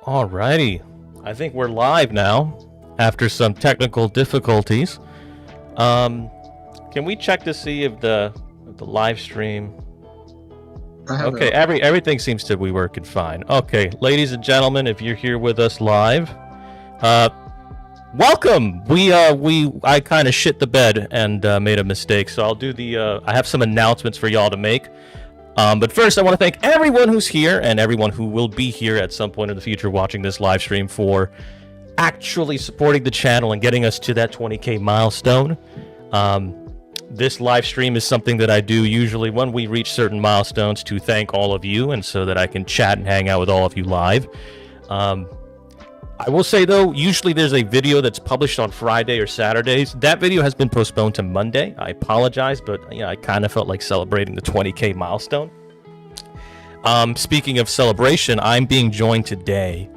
Alrighty, I think we're live now after some technical difficulties. Can we check to see if the live stream? Okay, everything seems to be working fine. Okay, ladies and gentlemen, if you're here with us live, welcome. I kind of shit the bed and made a mistake, so I'll do I have some announcements for y'all to make. But first, I want to thank everyone who's here and everyone who will be here at some point in the future watching this live stream for actually supporting the channel and getting us to that 20K milestone. This live stream is something that I do usually when we reach certain milestones to thank all of you and so that I can chat and hang out with all of you live. I will say, though, usually there's a video that's published on Friday or Saturdays. That video has been postponed to Monday. I apologize, but yeah, I kind of felt like celebrating the 20K milestone. Speaking of celebration, I'm being joined today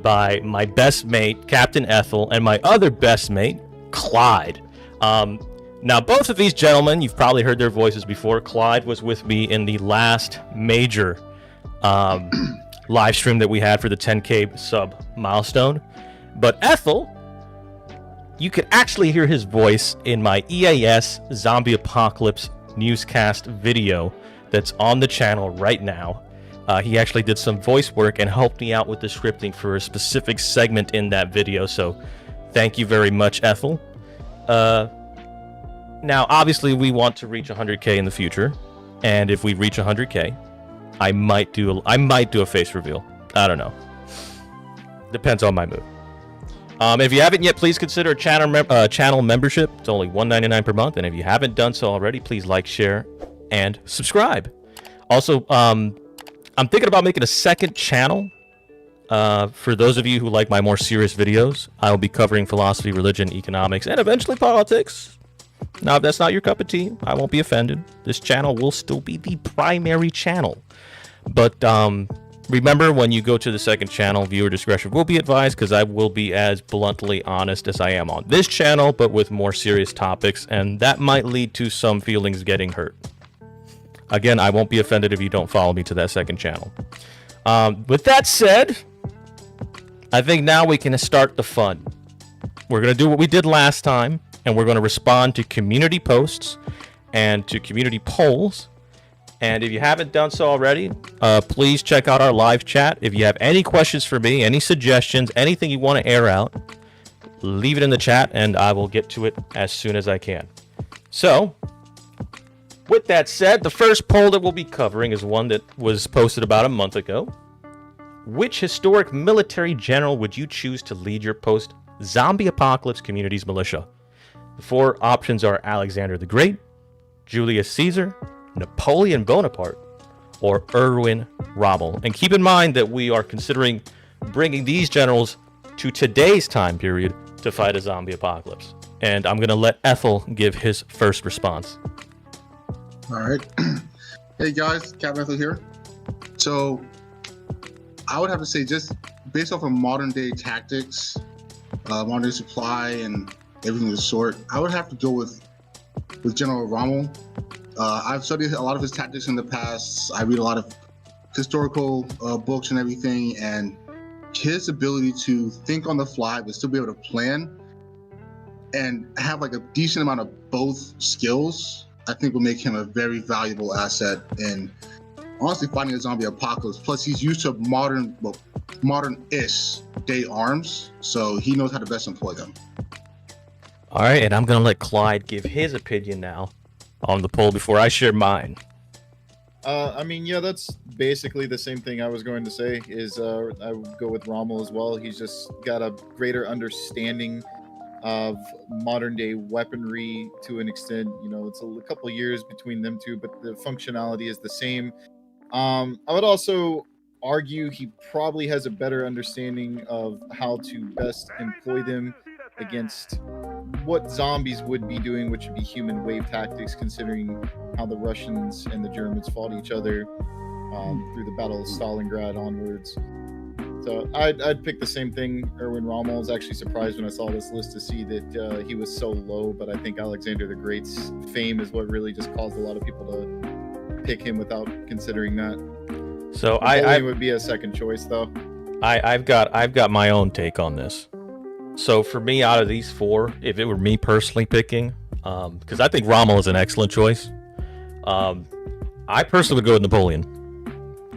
by my best mate, Captain Ethel, and my other best mate, Clyde. Now, both of these gentlemen, you've probably heard their voices before. Clyde was with me in the last major live stream that we had for the 10K sub milestone. But Ethel, you could actually hear his voice in my EAS Zombie Apocalypse newscast video that's on the channel right now. He actually did some voice work and helped me out with the scripting for a specific segment in that video, so thank you very much, Ethel. Now, obviously, we want to reach 100K in the future, and if we reach 100K, I might do a face reveal. I don't know. Depends on my mood. If you haven't yet, please consider a channel membership. It's only $1.99 per month, and if you haven't done so already, please like, share, and subscribe. Also, I'm thinking about making a second channel. For those of you who like my more serious videos, I will be covering philosophy, religion, economics, and eventually politics. Now, if that's not your cup of tea, I won't be offended. This channel will still be the primary channel. But remember, when you go to the second channel, viewer discretion will be advised, because I will be as bluntly honest as I am on this channel, but with more serious topics, and that might lead to some feelings getting hurt. Again, I won't be offended if you don't follow me to that second channel. With that said, I think now we can start the fun. We're going to do what we did last time, and we're going to respond to community posts and to community polls. And if you haven't done so already, please check out our live chat. If you have any questions for me, any suggestions, anything you want to air out, leave it in the chat, and I will get to it as soon as I can. So, with that said, the first poll that we'll be covering is one that was posted about a month ago. Which historic military general would you choose to lead your post-zombie apocalypse community's militia? The four options are Alexander the Great, Julius Caesar, Napoleon Bonaparte, or Erwin Rommel. And keep in mind that we are considering bringing these generals to today's time period to fight a zombie apocalypse. And I'm going to let Ethel give his first response. All right. Hey guys, Captain Ethel here. So I would have to say, just based off of modern day tactics, modern day supply, and everything of the sort, I would have to go with General Rommel. I've studied a lot of his tactics in the past. I read a lot of historical books and everything, and his ability to think on the fly but still be able to plan and have like a decent amount of both skills, I think will make him a very valuable asset in honestly fighting a zombie apocalypse. Plus, he's used to modern-ish day arms, so he knows how to best employ them. All right, and I'm going to let Clyde give his opinion now on the poll before I share mine. I mean, yeah, that's basically the same thing I was going to say, is I would go with Rommel as well. He's just got a greater understanding of modern day weaponry to an extent. You know, it's a couple of years between them two, but the functionality is the same. I would also argue he probably has a better understanding of how to best employ them against what zombies would be doing, which would be human wave tactics, considering how the Russians and the Germans fought each other through the Battle of Stalingrad onwards. So I'd pick the same thing. Erwin Rommel. I was actually surprised when I saw this list to see that he was so low, but I think Alexander the Great's fame is what really just caused a lot of people to pick him without considering that. So I would be a second choice, though. I've got my own take on this. So for me, out of these four, if it were me personally picking, because I think Rommel is an excellent choice, I personally would go with Napoleon.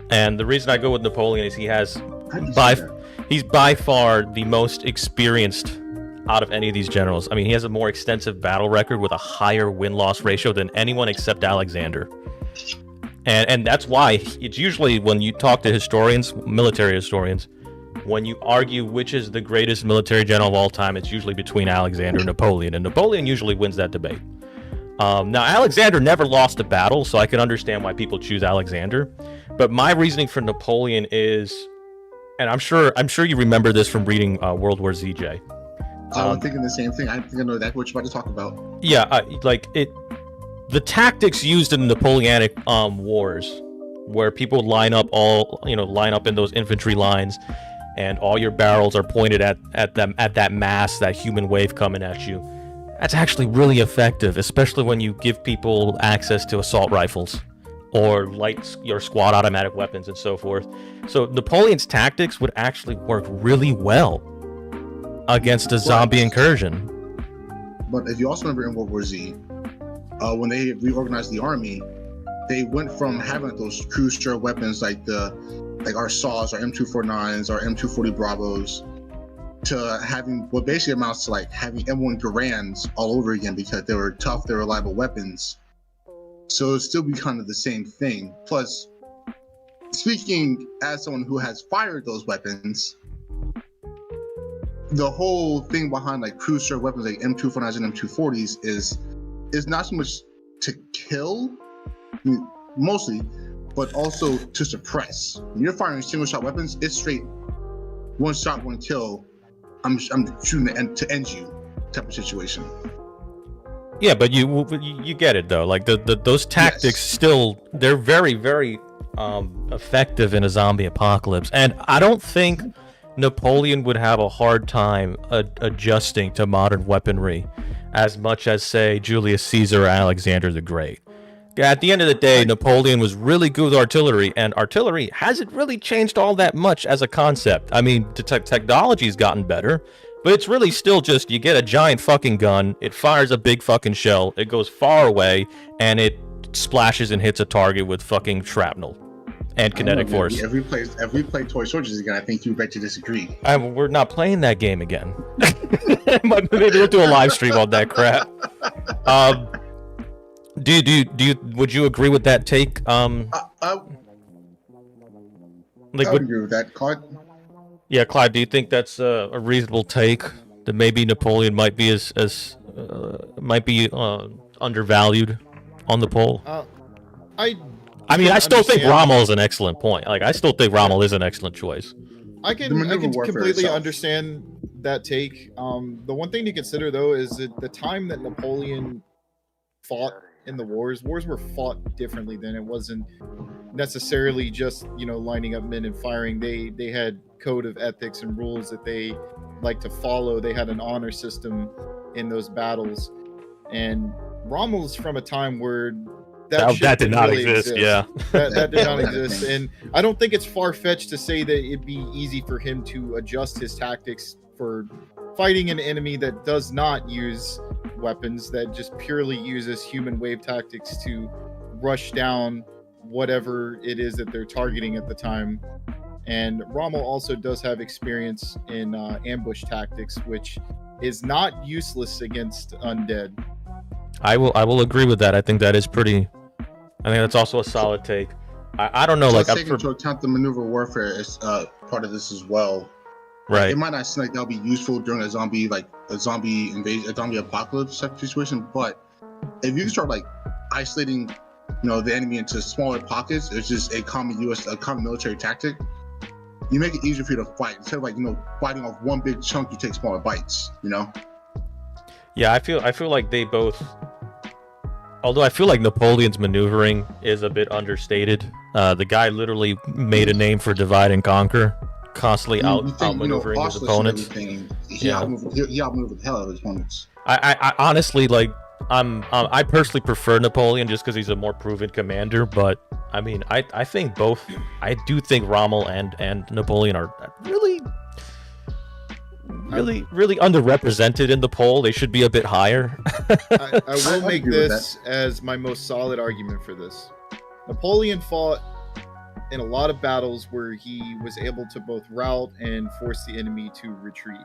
And the reason I go with Napoleon is he's by far the most experienced out of any of these generals. I mean, he has a more extensive battle record with a higher win-loss ratio than anyone except Alexander. And that's why it's usually when you talk to historians, military historians, when you argue which is the greatest military general of all time, it's usually between Alexander and Napoleon. And Napoleon usually wins that debate. Now, Alexander never lost a battle, so I can understand why people choose Alexander. But my reasoning for Napoleon is, and I'm sure you remember this from reading World War ZJ. I'm thinking the same thing. I think I know exactly what you're about to talk about. Yeah, the tactics used in the Napoleonic wars, where people line up in those infantry lines, and all your barrels are pointed at that mass, that human wave coming at you. That's actually really effective, especially when you give people access to assault rifles or light your squad automatic weapons and so forth. So Napoleon's tactics would actually work really well against a zombie incursion. But if you also remember in World War Z, when they reorganized the army, they went from having those cruiser weapons like our SAWs, our M249s, our M240 Bravos, to having what basically amounts to like having M1 Garands all over again, because they were tough, they were reliable weapons. So it'd still be kind of the same thing. Plus, speaking as someone who has fired those weapons, the whole thing behind like cruiser weapons like M249s and M240s is not so much to kill, I mean, mostly, but also to suppress. When you're firing single shot weapons, it's straight one shot, one kill. I'm shooting to end you type of situation. Yeah, but you get it though. Like those tactics still, they're very, very effective in a zombie apocalypse, and I don't think Napoleon would have a hard time adjusting to modern weaponry as much as, say, Julius Caesar or Alexander the Great. At the end of the day, Napoleon was really good with artillery, and artillery hasn't really changed all that much as a concept. I mean, the technology's gotten better, but it's really still just, you get a giant fucking gun, it fires a big fucking shell, it goes far away, and it splashes and hits a target with fucking shrapnel and kinetic force. If we play Toy Soldiers again, I think you bet to disagree. We're not playing that game again. Maybe we'll do a live stream on that crap. Would you agree with that take? I would agree with that, Clyde. Yeah, Clyde, do you think that's a reasonable take? That maybe Napoleon might be undervalued on the poll? I still think Rommel is an excellent point. Like, I still think Rommel is an excellent choice. I can completely understand that take. The one thing to consider, though, is that the time that Napoleon fought in the wars were fought differently. Then it wasn't necessarily just lining up men and firing. They had code of ethics and rules that they like to follow. They had an honor system in those battles, and Rommel's from a time where that did not really exist. Yeah, that did not exist, and I don't think it's far-fetched to say that it'd be easy for him to adjust his tactics for fighting an enemy that does not use weapons, that just purely uses human wave tactics to rush down whatever it is that they're targeting at the time. And Rommel also does have experience in ambush tactics, which is not useless against undead. I will agree with that. I think that is pretty. I think that's also a solid take. I don't know, taking into account the maneuver warfare is part of this as well. Right. It might not seem like that'll be useful during a zombie invasion, a zombie apocalypse type situation, but if you can start isolating, the enemy into smaller pockets, it's just a common military tactic. You make it easier for you to fight instead of fighting off one big chunk. You take smaller bites. Yeah, I feel like they both. Although I feel like Napoleon's maneuvering is a bit understated. The guy literally made a name for divide and conquer, constantly outmaneuvering his opponents. He outmaneuvered the hell out of his opponents. I honestly I personally prefer Napoleon just because he's a more proven commander, but I mean, I think both. I do think Rommel and Napoleon are really underrepresented in the poll. They should be a bit higher. I will I make agree with this as my most solid argument for this. Napoleon fought in a lot of battles where he was able to both rout and force the enemy to retreat.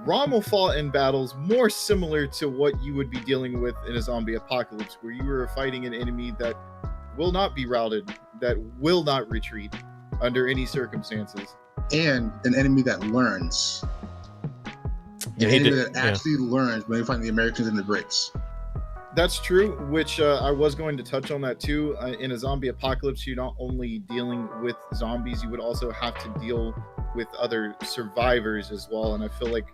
Rommel fought in battles more similar to what you would be dealing with in a zombie apocalypse, where you were fighting an enemy that will not be routed, that will not retreat under any circumstances. And an enemy that learns. Yeah, An he enemy did. that actually learns when they find the Americans and the Brits. That's true, which I was going to touch on that too. In a zombie apocalypse, you're not only dealing with zombies, you would also have to deal with other survivors as well. And I feel like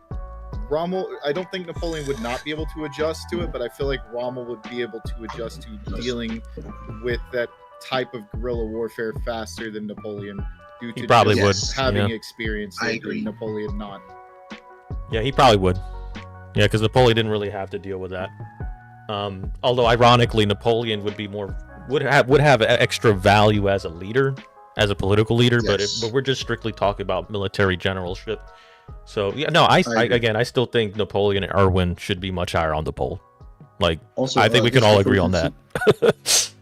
Rommel, I don't think Napoleon would not be able to adjust to it, but I feel like Rommel would be able to adjust to dealing with that type of guerrilla warfare faster than Napoleon, due to He probably just would. having Yeah. experience I that agree. Napoleon not. Yeah, he probably would. Yeah, because Napoleon didn't really have to deal with that. Although ironically, Napoleon would be more would have extra value as a leader, as a political leader. Yes. But we're just strictly talking about military generalship. So yeah, no, I agree. again, I still think Napoleon and Erwin should be much higher on the poll. Like, Also, I think we can just all before agree we on that.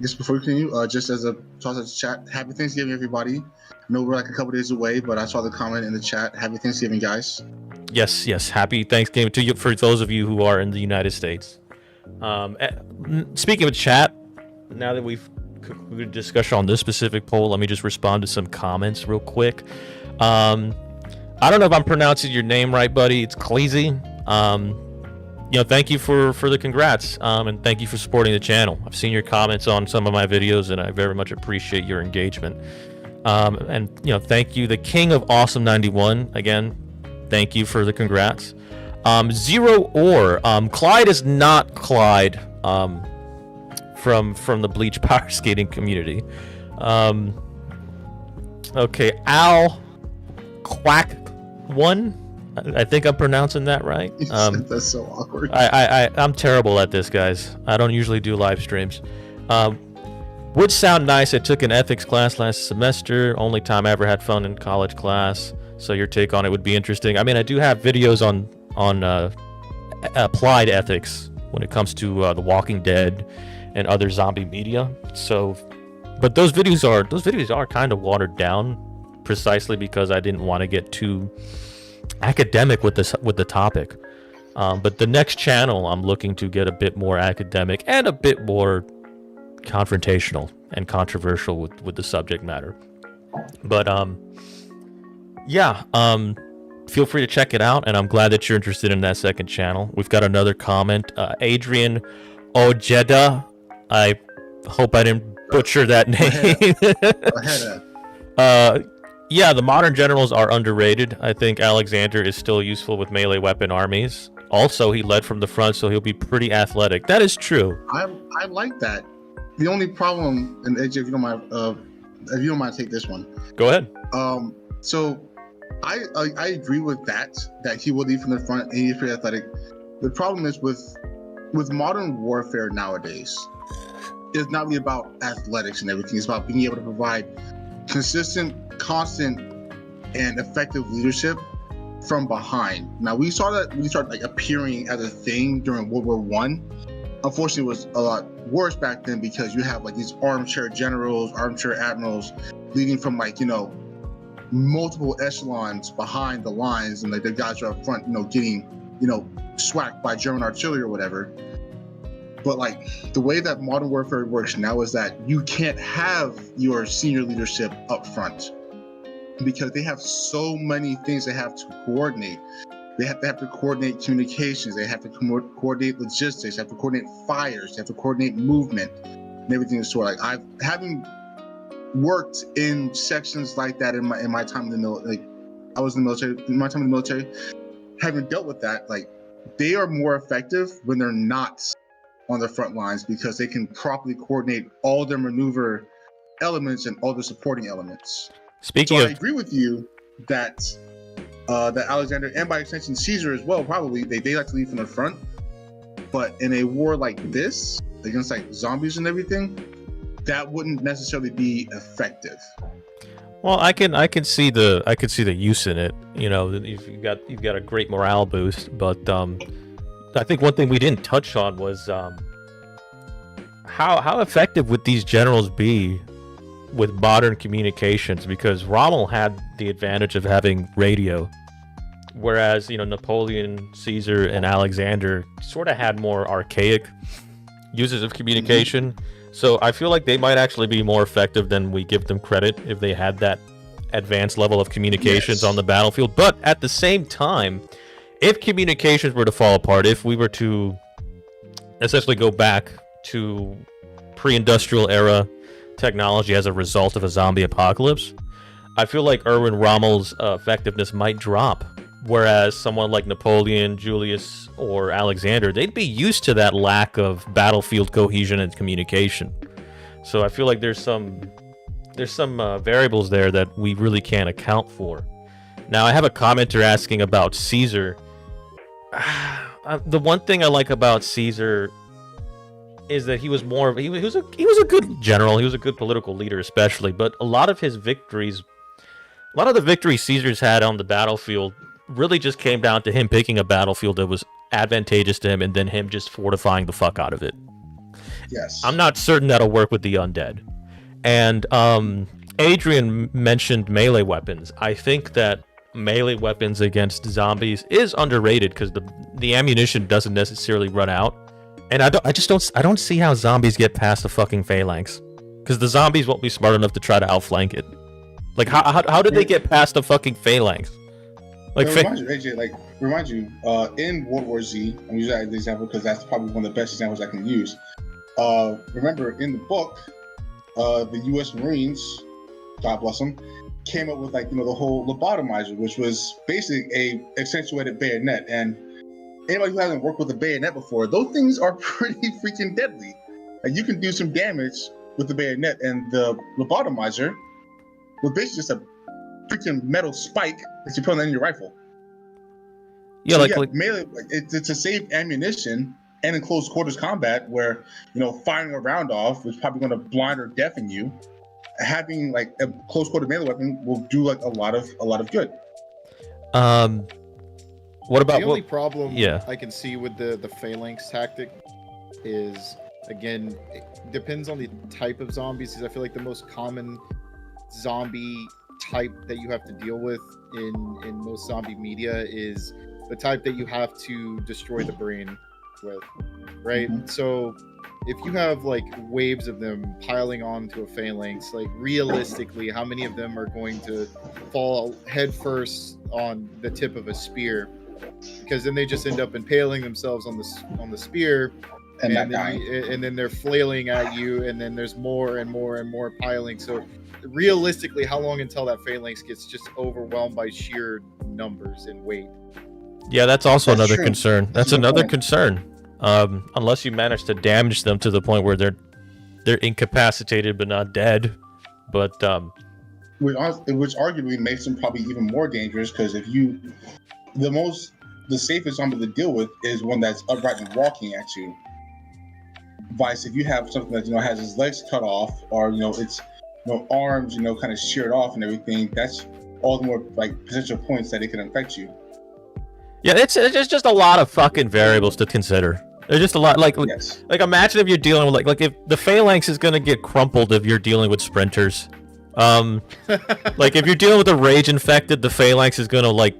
Just before we continue, just as a toss at the chat, happy Thanksgiving, everybody. I know we're like a couple days away, but I saw the comment in the chat. Happy Thanksgiving, guys. Yes, happy Thanksgiving to you, for those of you who are in the United States. Speaking of chat, now that we've concluded discussion on this specific poll, let me just respond to some comments real quick. I don't know if I'm pronouncing your name right, buddy. It's Cleasy. Thank you for the congrats, and thank you for supporting the channel. I've seen your comments on some of my videos, and I very much appreciate your engagement. And thank you, the King of Awesome 91. Again, thank you for the congrats. Zero Or. Clyde is not Clyde from the Bleach Power Skating community. Okay, Al Quack 1. I think I'm pronouncing that right. That's so awkward. I'm terrible at this, guys. I don't usually do live streams. Would sound nice. I took an ethics class last semester. Only time I ever had fun in college class. So your take on it would be interesting. I mean, I do have videos on applied ethics when it comes to The Walking Dead and other zombie media. So, but those videos are kind of watered down, precisely because I didn't want to get too academic with the topic. But the next channel, I'm looking to get a bit more academic and a bit more confrontational and controversial with the subject matter. But feel free to check it out, and I'm glad that you're interested in that second channel. We've got another comment, Adrian Ojeda. I hope I didn't butcher that name. Yeah, the modern generals are underrated. I think Alexander is still useful with melee weapon armies. Also, he led from the front, so he'll be pretty athletic. That is true. I like that. The only problem, and AJ, if you don't mind, take this one. Go ahead. So I agree with that he will lead from the front and he's pretty athletic. The problem is with modern warfare nowadays, it's not really about athletics and everything. It's about being able to provide consistent, constant, and effective leadership from behind. Now, we saw that really start appearing as a thing during World War I. Unfortunately, it was a lot worse back then because you have these armchair generals, armchair admirals leading from multiple echelons behind the lines, and the guys are up front, getting swacked by German artillery or whatever. But the way that modern warfare works now is that you can't have your senior leadership up front because they have so many things they have to coordinate. They have to coordinate communications. They have to coordinate logistics. They have to coordinate fires. They have to coordinate movement and everything. So having worked in sections like that in my time in the military, I was in the military. In my time in the military, having dealt with that, they are more effective when they're not on the front lines because they can properly coordinate all their maneuver elements and all the supporting elements. Speaking I of, agree with you that that Alexander, and by extension Caesar as well, probably they like to lead from the front. But in a war like this, against zombies and everything, that wouldn't necessarily be effective. Well, I can see the use in it. You know, you've got a great morale boost, but I think one thing we didn't touch on was how effective would these generals be with modern communications? Because Rommel had the advantage of having radio, whereas, you know, Napoleon, Caesar, and Alexander sort of had more archaic uses of communication. So I feel like they might actually be more effective than we give them credit if they had that advanced level of communications on the battlefield. But at the same time, if communications were to fall apart, if we were to essentially go back to pre-industrial era technology as a result of a zombie apocalypse, I feel like Erwin Rommel's effectiveness might drop. Whereas someone like Napoleon, Julius, or Alexander, they'd be used to that lack of battlefield cohesion and communication. So I feel like there's some variables there that we really can't account for. Now, I have a commenter asking about Caesar. The one thing I like about Caesar is that he was a good general. He was a good political leader, especially. But a lot of the victories Caesar's had on the battlefield really just came down to him picking a battlefield that was advantageous to him and then him just fortifying the fuck out of it. Yes. I'm not certain that'll work with the undead. And Adrian mentioned melee weapons. I think that melee weapons against zombies is underrated because the ammunition doesn't necessarily run out. And I don't see how zombies get past the fucking phalanx, because the zombies won't be smart enough to try to outflank it. Like, how did they get past the fucking phalanx? Like, remind you, AJ, in World War Z, I'm using that as an example because that's probably one of the best examples I can use. Remember, in the book, the U.S. Marines, God bless them, came up with, like, you know, the whole lobotomizer, which was basically a accentuated bayonet. And anybody who hasn't worked with a bayonet before, those things are pretty freaking deadly. Like, you can do some damage with the bayonet, and the lobotomizer was basically just a freaking metal spike that you put on your rifle. Yeah, so like melee, it's a safe ammunition, and in close quarters combat where, you know, firing a round off is probably going to blind or deafen you. Having like a close quarter melee weapon will do like a lot of good. What about the only problem Yeah. I can see with the phalanx tactic is, again, it depends on the type of zombies. Because I feel like the most common zombie type that you have to deal with in most zombie media is the type that you have to destroy the brain with, right? Mm-hmm. So if you have like waves of them piling onto a phalanx, like realistically, how many of them are going to fall headfirst on the tip of a spear? Because then they just end up impaling themselves on the spear, and then they're flailing at you, and then there's more and more and more piling. So realistically, how long until that phalanx gets just overwhelmed by sheer numbers and weight? Yeah, that's also another true. concern. That's another concern. Unless you manage to damage them to the point where they're incapacitated but not dead. But which arguably makes them probably even more dangerous, because the safest zombie to deal with is one that's upright and walking at you. Vice, if you have something that, you know, has his legs cut off, or, you know, its, you know, arms, you know, kind of sheared off and everything, that's all the more like potential points that it can affect you. yeah, it's just a lot of fucking variables to consider. There's just a lot, like imagine if you're dealing with like if the phalanx is gonna get crumpled if you're dealing with sprinters. Like if you're dealing with the rage infected, the phalanx is gonna like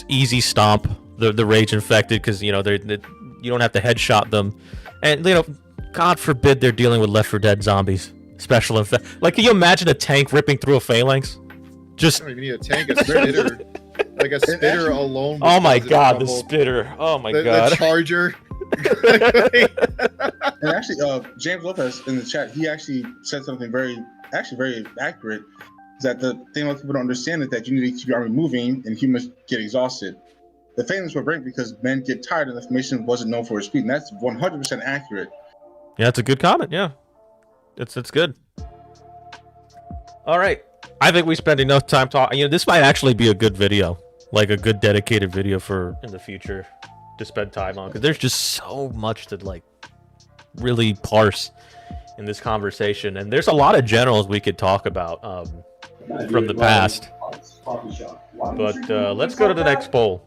easy stomp the rage infected, because, you know, you don't have to headshot them, and, you know, God forbid they're dealing with Left 4 Dead zombies. Special effect. Like, can you imagine a tank ripping through a phalanx? Just I don't even need a tank, a spitter. Like a spitter alone. Oh my god, the spitter. Oh my god. The charger. And actually, James Lopez in the chat, he actually said something very accurate. Is that the thing most people don't understand is that you need to keep your army moving, and humans get exhausted. The phalanx were great because men get tired and the formation wasn't known for its speed, and that's 100% accurate. Yeah, that's a good comment. Yeah, it's good. All right, I think we spent enough time talking. You know, this might actually be a good video, like a good dedicated video for in the future to spend time on, because there's just so much to like really parse in this conversation, and there's a lot of generals we could talk about from the past. But let's go to the next poll.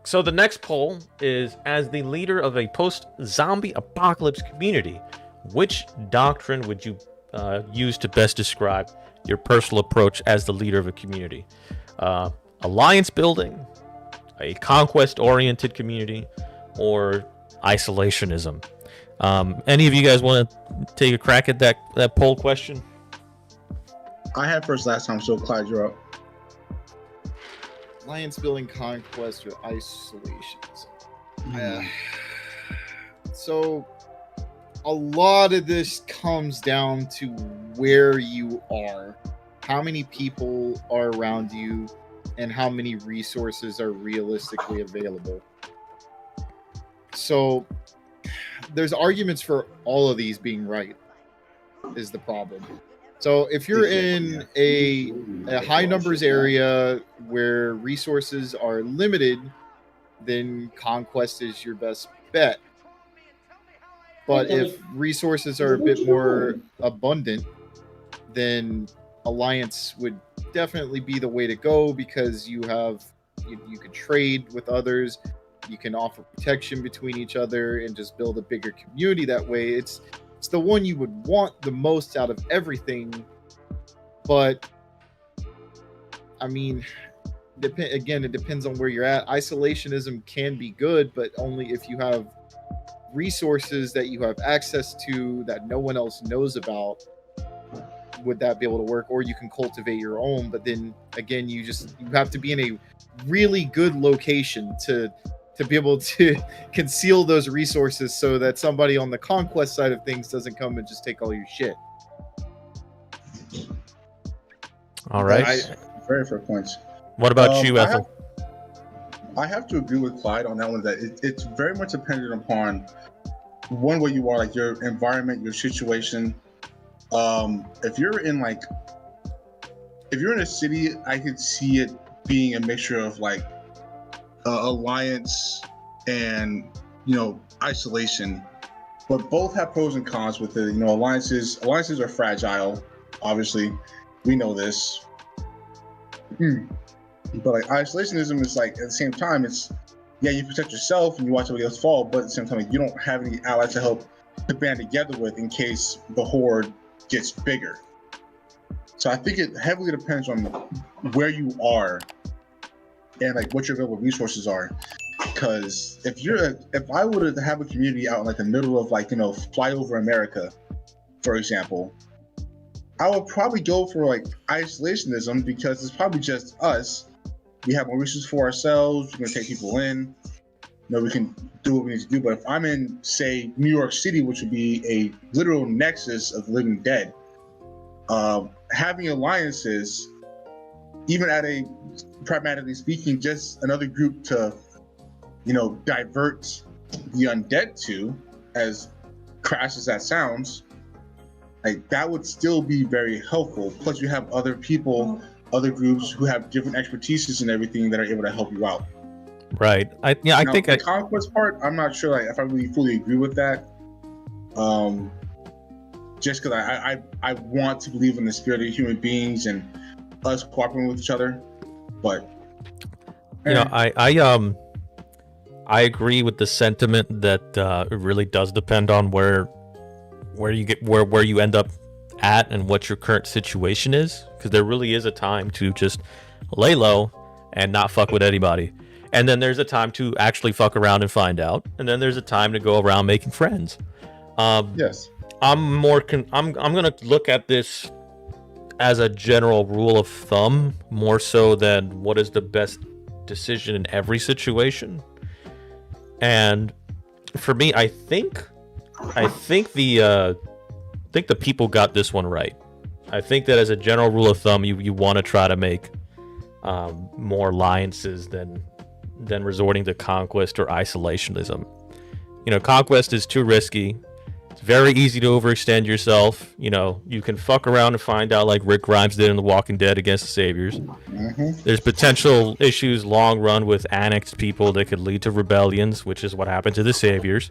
So the next poll is, as the leader of a post-zombie apocalypse community, which doctrine would you use to best describe your personal approach as the leader of a community? Alliance building, a conquest-oriented community, or isolationism? Any of you guys want to take a crack at that poll question? I had first last time, so Clyde, you're up. Alliance building, conquest, or isolations. So a lot of this comes down to where you are, how many people are around you, and how many resources are realistically available. So there's arguments for all of these being right, is the problem. So if you're in a high numbers area where resources are limited, then conquest is your best bet. But if resources are a bit more abundant, then alliance would definitely be the way to go, because you can trade with others, you can offer protection between each other, and just build a bigger community that way. It's the one you would want the most out of everything. But I mean, again, it depends on where you're at. Isolationism can be good, but only if you have resources that you have access to that no one else knows about. Would that be able to work? Or you can cultivate your own, but then again, you have to be in a really good location to be able to conceal those resources so that somebody on the conquest side of things doesn't come and just take all your shit. All right. Very fair points. What about you, Ethel? I have to agree with Clyde on that one, that it's very much dependent upon one, where you are, like your environment, your situation. If you're in a city, I could see it being a mixture of like alliance and isolation, but both have pros and cons with it. Alliances are fragile, obviously, we know this. But like isolationism is like, at the same time, it's, yeah, you protect yourself and you watch everybody else fall, but at the same time, you don't have any allies to help to band together with in case the horde gets bigger. So I think it heavily depends on where you are and like what your available resources are. Because if I were to have a community out in like the middle of flyover America, for example, I would probably go for like isolationism, because it's probably just us. We have more resources for ourselves. We can take people in. We can do what we need to do. But if I'm in, say, New York City, which would be a literal nexus of living dead, having alliances, even at a, pragmatically speaking, just another group to, divert the undead to, as crass as that sounds, like that would still be very helpful. Plus, you have other people, other groups who have different expertises and everything that are able to help you out. Right. I think the conquest part, I'm not sure if I really fully agree with that. Just because I want to believe in the spirit of human beings and us cooperating with each other, but I agree with the sentiment that it really does depend on where you end up at and what your current situation is, because there really is a time to just lay low and not fuck with anybody, and then there's a time to actually fuck around and find out, and then there's a time to go around making friends. Yes, I'm gonna look at this as a general rule of thumb more so than what is the best decision in every situation. And for me, I think the people got this one right. I think that as a general rule of thumb, you want to try to make more alliances than resorting to conquest or isolationism. Conquest is too risky. It's very easy to overextend yourself. You can fuck around and find out, like Rick Grimes did in The Walking Dead against the Saviors. Mm-hmm. There's potential issues long run with annexed people that could lead to rebellions, which is what happened to the Saviors.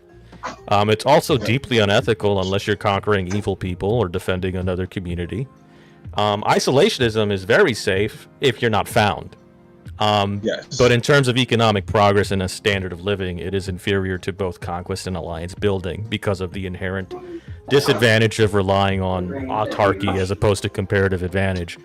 It's also deeply unethical unless you're conquering evil people or defending another community. Isolationism is very safe if you're not found. Yes. But in terms of economic progress and a standard of living, it is inferior to both conquest and alliance building because of the inherent disadvantage of relying on autarky as opposed to comparative advantage.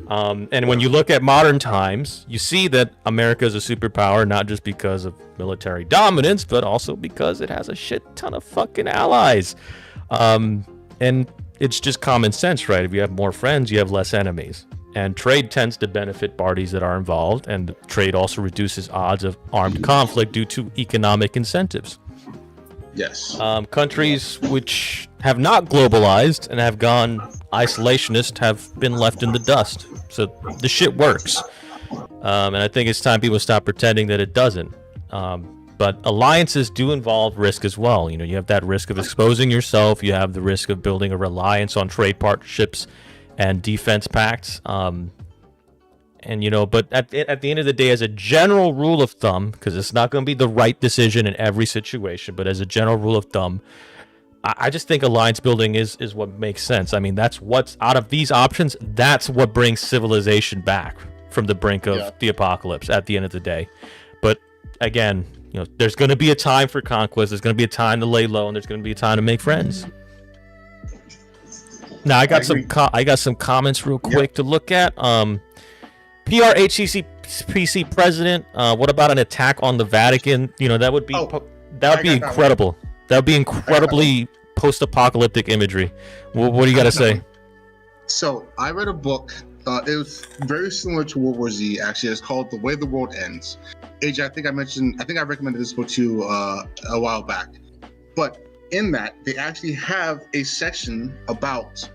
And when you look at modern times, you see that America is a superpower not just because of military dominance, but also because it has a shit ton of fucking allies. And it's just common sense, right? If you have more friends, you have less enemies. And trade tends to benefit parties that are involved, and trade also reduces odds of armed conflict due to economic incentives. Yes. Countries which have not globalized and have gone isolationist have been left in the dust. So the shit works. And I think it's time people stop pretending that it doesn't. But alliances do involve risk as well. You know, you have that risk of exposing yourself. You have the risk of building a reliance on trade partnerships and defense pacts. And, you know, but at the end of the day, as a general rule of thumb, because it's not going to be the right decision in every situation, but as a general rule of thumb, I just think alliance building is what makes sense. I mean, that's what's out of these options. That's what brings civilization back from the brink of the apocalypse at the end of the day. But again, you know, there's going to be a time for conquest. There's going to be a time to lay low, and there's going to be a time to make friends. Now, I got some comments real quick to look at. PRHCPC president. What about an attack on the Vatican? You know, that would be incredible. That would be incredibly post-apocalyptic imagery. What do you got to say? So I read a book. It was very similar to World War Z. Actually, it's called The Way the World Ends. AJ, I think I recommended this book to you a while back. But in that, they actually have a section about.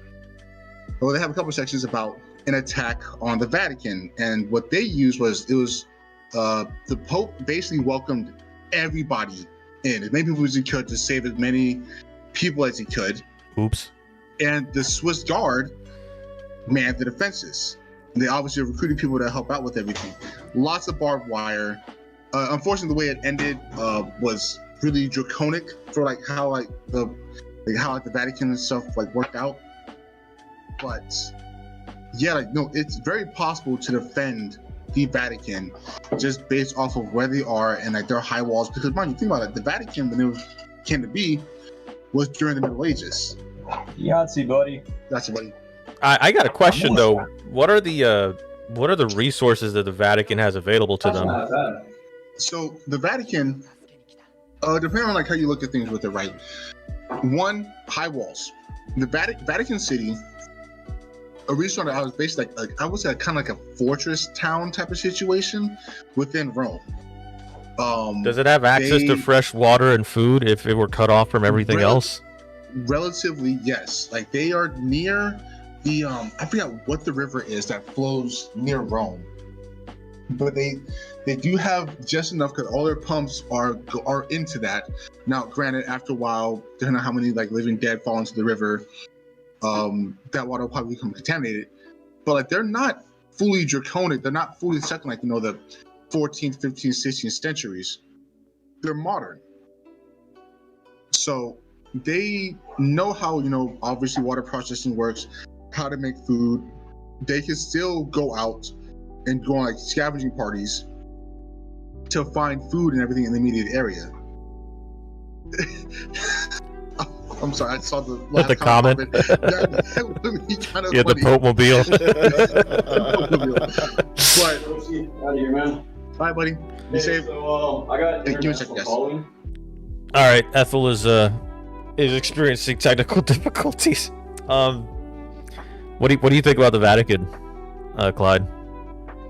Well, they have a couple of sections about an attack on the Vatican, and what they used was the Pope basically welcomed everybody in, as many people as he could, to save as many people as he could. Oops. And the Swiss Guard manned the defenses. And they obviously recruited people to help out with everything. Lots of barbed wire. Unfortunately, the way it ended was really draconic for how the Vatican and stuff worked out. But yeah, no, it's very possible to defend the Vatican just based off of where they are and their high walls. Because mind you, think about it, the Vatican, when it came to be, was during the Middle Ages. Yahtzee, buddy. That's buddy. I got a question though. What are the resources that the Vatican has available to them? So the Vatican, depending on how you look at things with it, right? One, high walls. The Vatican City. Originally, I was basically I would say kind of like a fortress town type of situation within Rome. Does it have access to fresh water and food if it were cut off from everything else? Relatively, yes. They are near the I forgot what the river is that flows near Rome, but they do have just enough because all their pumps are into that. Now, granted, after a while, depending on how many living dead fall into the river, that water will probably become contaminated. But they're not fully draconic. They're not fully stuck in the 14th, 15th, 16th centuries. They're modern. So they know how, obviously water processing works, how to make food. They can still go out and go on scavenging parties to find food and everything in the immediate area. I'm sorry, I saw the last comment. That would be kind of funny. The Pope mobile. But, all right, buddy. Be safe. So, I got give me a second, guys. following. All right, Ethel is experiencing technical difficulties. What do you think about the Vatican, Clyde?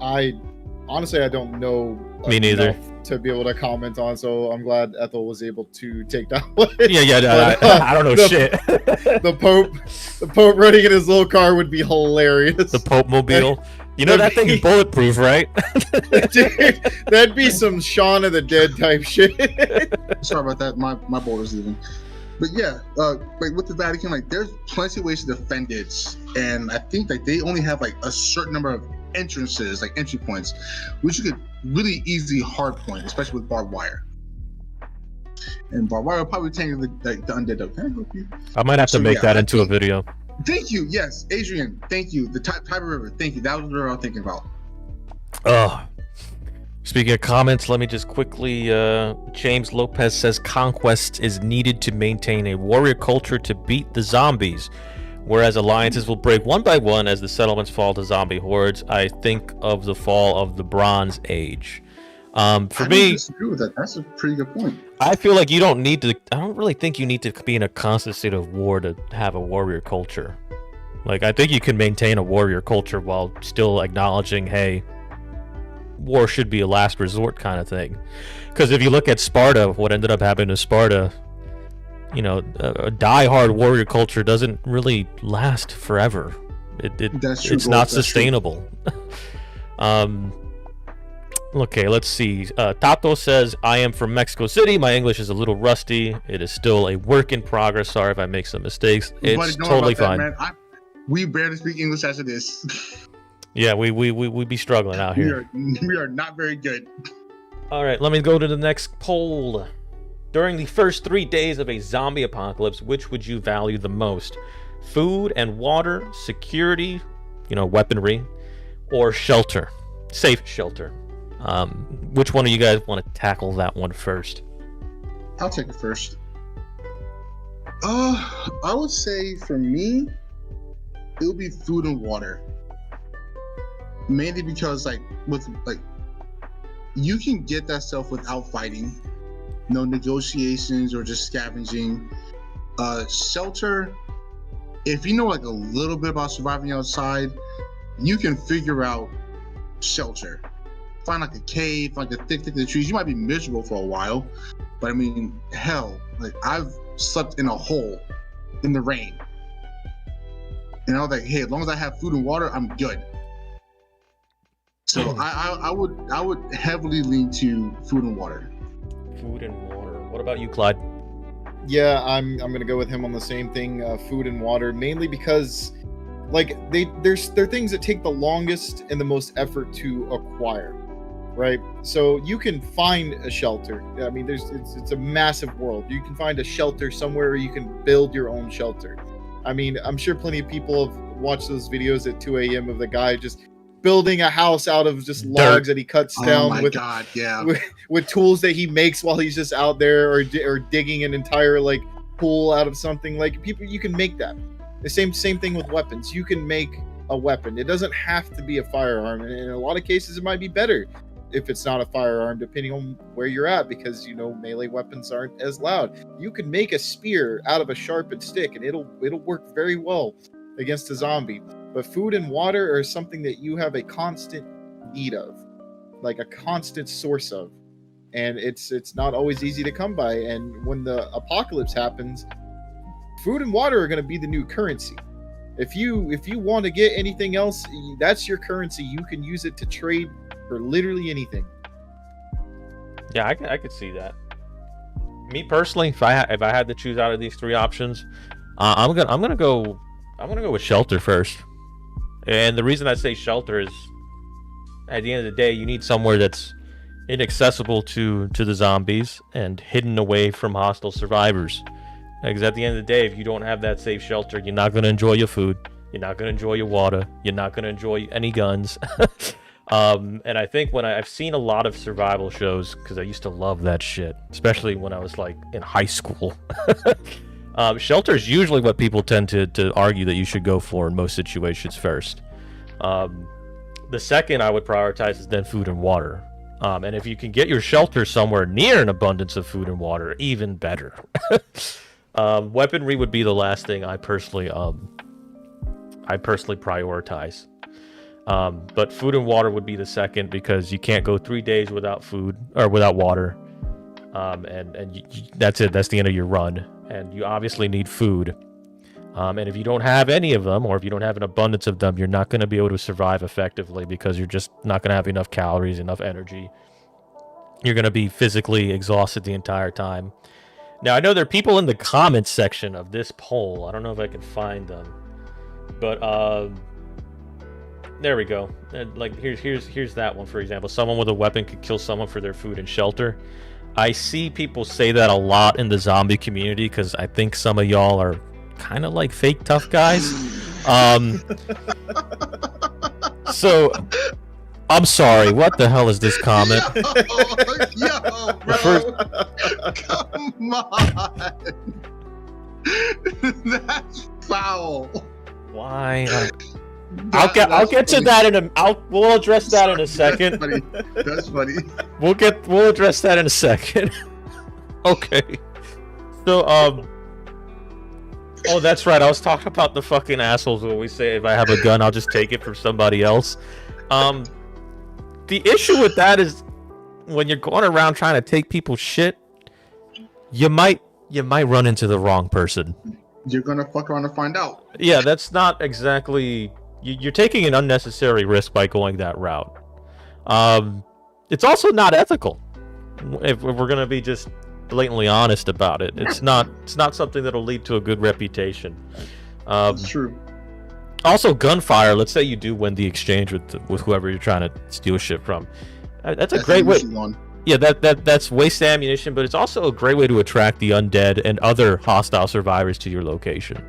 I honestly don't know. Me neither. To be able to comment on, so I'm glad Ethel was able to take that one. I don't know shit. The Pope running in his little car would be hilarious. The Pope mobile. That thing is bulletproof, right? Dude, that'd be some Shaun of the Dead type shit. Sorry about that. My boulder's leaving. But yeah, with the Vatican, there's plenty of ways to defend it, and I think they only have a certain number of entrances, entry points, which you could really easily hard point, especially with barbed wire. And Barbara will probably tank the undead dog. Can I help you? I might have to make that into a video. Thank you. Yes, Adrian. Thank you. The Tiber River. Thank you. That was the river I was thinking about. Speaking of comments, let me just quickly. James Lopez says conquest is needed to maintain a warrior culture to beat the zombies, whereas alliances will break one by one as the settlements fall to zombie hordes. I think of the fall of the Bronze Age. For me, I disagree with that. That's a pretty good point. I feel like you don't need to. I don't really think you need to be in a constant state of war to have a warrior culture. Like, I think you can maintain a warrior culture while still acknowledging, hey, war should be a last resort kind of thing. Because if you look at Sparta, what ended up happening to Sparta, you know, a die-hard warrior culture doesn't really last forever. That's true, it's not sustainable. Okay, let's see. Tato says, I am from Mexico City. My English is a little rusty. It is still a work in progress. Sorry if I make some mistakes. It's totally fine. That, we barely speak English as it is. Yeah, we be struggling out here. We are not very good. All right, let me go to the next poll. During the first 3 days of a zombie apocalypse, which would you value the most? Food and water, security, you know, weaponry, or shelter? Safe shelter. Which one of you guys want to tackle that one first? I'll take it first. I would say for me, it would be food and water. Mainly because you can get that stuff without fighting. No negotiations or just scavenging. Shelter, if you know like a little bit about surviving outside, you can figure out shelter. Find like a cave, like the thick of the trees. You might be miserable for a while, but I mean, hell, like I've slept in a hole in the rain. And I was like, hey, as long as I have food and water, I'm good. So I would heavily lean to food and water. Food and water. What about you, Clyde? Yeah, I'm gonna go with him on the same thing. Food and water, mainly because, like, they're things that take the longest and the most effort to acquire, right? So you can find a shelter. I mean, it's a massive world. You can find a shelter somewhere, or you can build your own shelter. I mean, I'm sure plenty of people have watched those videos at 2 a.m. of the guy just building a house out of just logs that he cuts down with tools that he makes while he's just out there, or digging an entire like pool out of something. Like, people, you can make that. The same thing with weapons. You can make a weapon. It doesn't have to be a firearm, and in a lot of cases it might be better if it's not a firearm, depending on where you're at, because, you know, melee weapons aren't as loud. You can make a spear out of a sharpened stick, and it'll work very well against a zombie. But food and water are something that you have a constant need of, like a constant source of, and it's not always easy to come by. And when the apocalypse happens, food and water are going to be the new currency. If you want to get anything else, that's your currency. You can use it to trade for literally anything. Yeah, I could see that. Me personally, if I had to choose out of these three options, I'm gonna go with shelter first. And the reason I say shelter is, at the end of the day, you need somewhere that's inaccessible to the zombies and hidden away from hostile survivors. Because at the end of the day, if you don't have that safe shelter, you're not going to enjoy your food, you're not going to enjoy your water, you're not going to enjoy any guns. And I think when I've seen a lot of survival shows, because I used to love that shit, especially when I was like in high school. Shelter is usually what people tend to argue that you should go for in most situations first. The second I would prioritize is then food and water. And if you can get your shelter somewhere near an abundance of food and water, even better. Weaponry would be the last thing I personally prioritize. But food and water would be the second, because you can't go 3 days without food or without water. And that's it. That's the end of your run. And you obviously need food. And if you don't have any of them, or if you don't have an abundance of them, you're not going to be able to survive effectively, because you're just not going to have enough calories, enough energy. You're going to be physically exhausted the entire time. Now, I know there are people in the comments section of this poll. I don't know if I can find them, but there we go. Like, here's that one, for example. Someone with a weapon could kill someone for their food and shelter. I see people say that a lot in the zombie community because I think some of y'all are kind of like fake tough guys. So I'm sorry. What the hell is this comment? Yo, bro. Come on. That's foul. Why? I'll get to that in a. We'll address that in a second. That's funny. We'll address that in a second. Okay. So oh, that's right. I was talking about the fucking assholes when we say if I have a gun, I'll just take it from somebody else. The issue with that is when you're going around trying to take people's shit, you might run into the wrong person. You're gonna fuck around and find out. Yeah, that's not exactly. You're taking an unnecessary risk by going that route. It's also not ethical. If we're gonna be just blatantly honest about it, it's not something that'll lead to a good reputation. That's true. Also, gunfire. Let's say you do win the exchange with whoever you're trying to steal shit from. That's a great way. Yeah, that's waste ammunition, but it's also a great way to attract the undead and other hostile survivors to your location.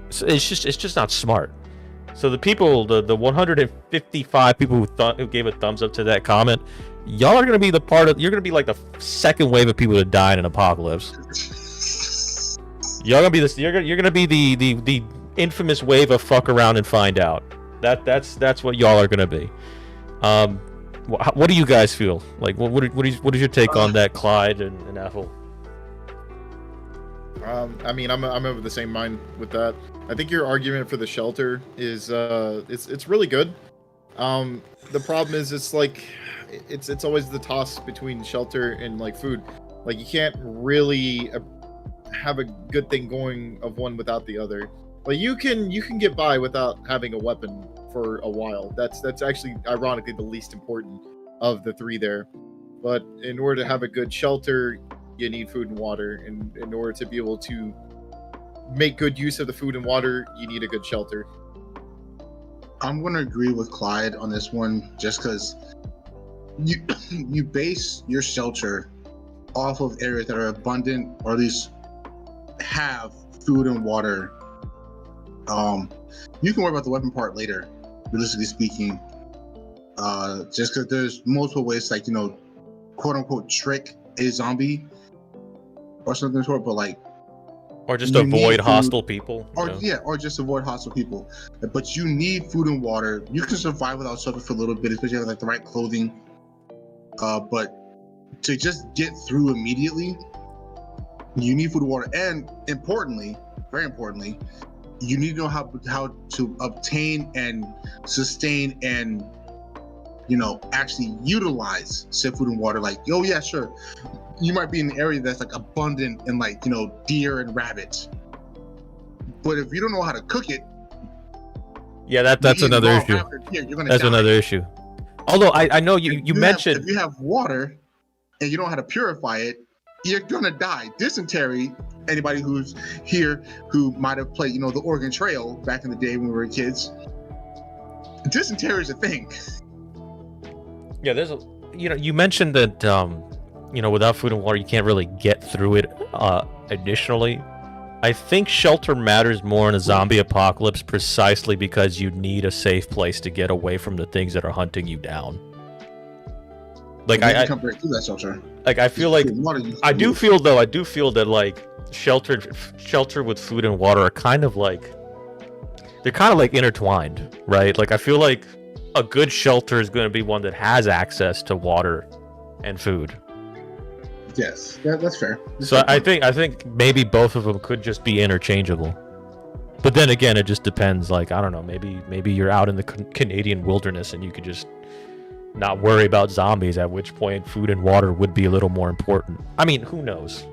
So it's just not smart. So the people, the 155 people who gave a thumbs up to that comment, y'all are gonna be you're gonna be like the second wave of people to die in an apocalypse. Y'all gonna be this. You're gonna be the infamous wave of fuck around and find out. That's what y'all are gonna be. What do you guys feel like? What is your take on that, Clyde and Ethel? I mean, I'm of the same mind with that. I think your argument for the shelter is it's really good. The problem is it's like it's always the toss between shelter and like food. Like you can't really have a good thing going of one without the other. Like you can get by without having a weapon for a while. That's actually ironically the least important of the three there. But in order to have a good shelter, you need food and water, and in order to be able to make good use of the food and water, you need a good shelter. I'm gonna agree with Clyde on this one, just because you base your shelter off of areas that are abundant, or at least have food and water. You can worry about the weapon part later, realistically speaking. Just because there's multiple ways, like, quote unquote, trick a zombie or something sort, but like, or just avoid hostile people, or just avoid hostile people. But you need food and water. You can survive without shelter for a little bit, especially if you have like the right clothing. But to just get through immediately, you need food and water, and importantly, very importantly, you need to know how to obtain and sustain and actually utilize said food and water. Like, oh yeah, sure, you might be in an area that's like abundant in like deer and rabbits, but if you don't know how to cook it, that's another issue. That's another issue. Although I know you mentioned if you have water and you don't know how to purify it, you're gonna die. Dysentery. Anybody who's here who might have played, the Oregon Trail back in the day when we were kids, dysentery is a thing. Yeah, there's you mentioned that without food and water you can't really get through it initially. I think shelter matters more in a zombie apocalypse precisely because you need a safe place to get away from the things that are hunting you down. Like I come right through that shelter. Like I feel like I do feel that like shelter with food and water are kind of like intertwined, right? Like I feel like a good shelter is going to be one that has access to water and food. Yes, that's fair. So I think maybe both of them could just be interchangeable. But then again, it just depends. Like I don't know, maybe you're out in the Canadian wilderness and you could just not worry about zombies, at which point food and water would be a little more important. I mean, who knows?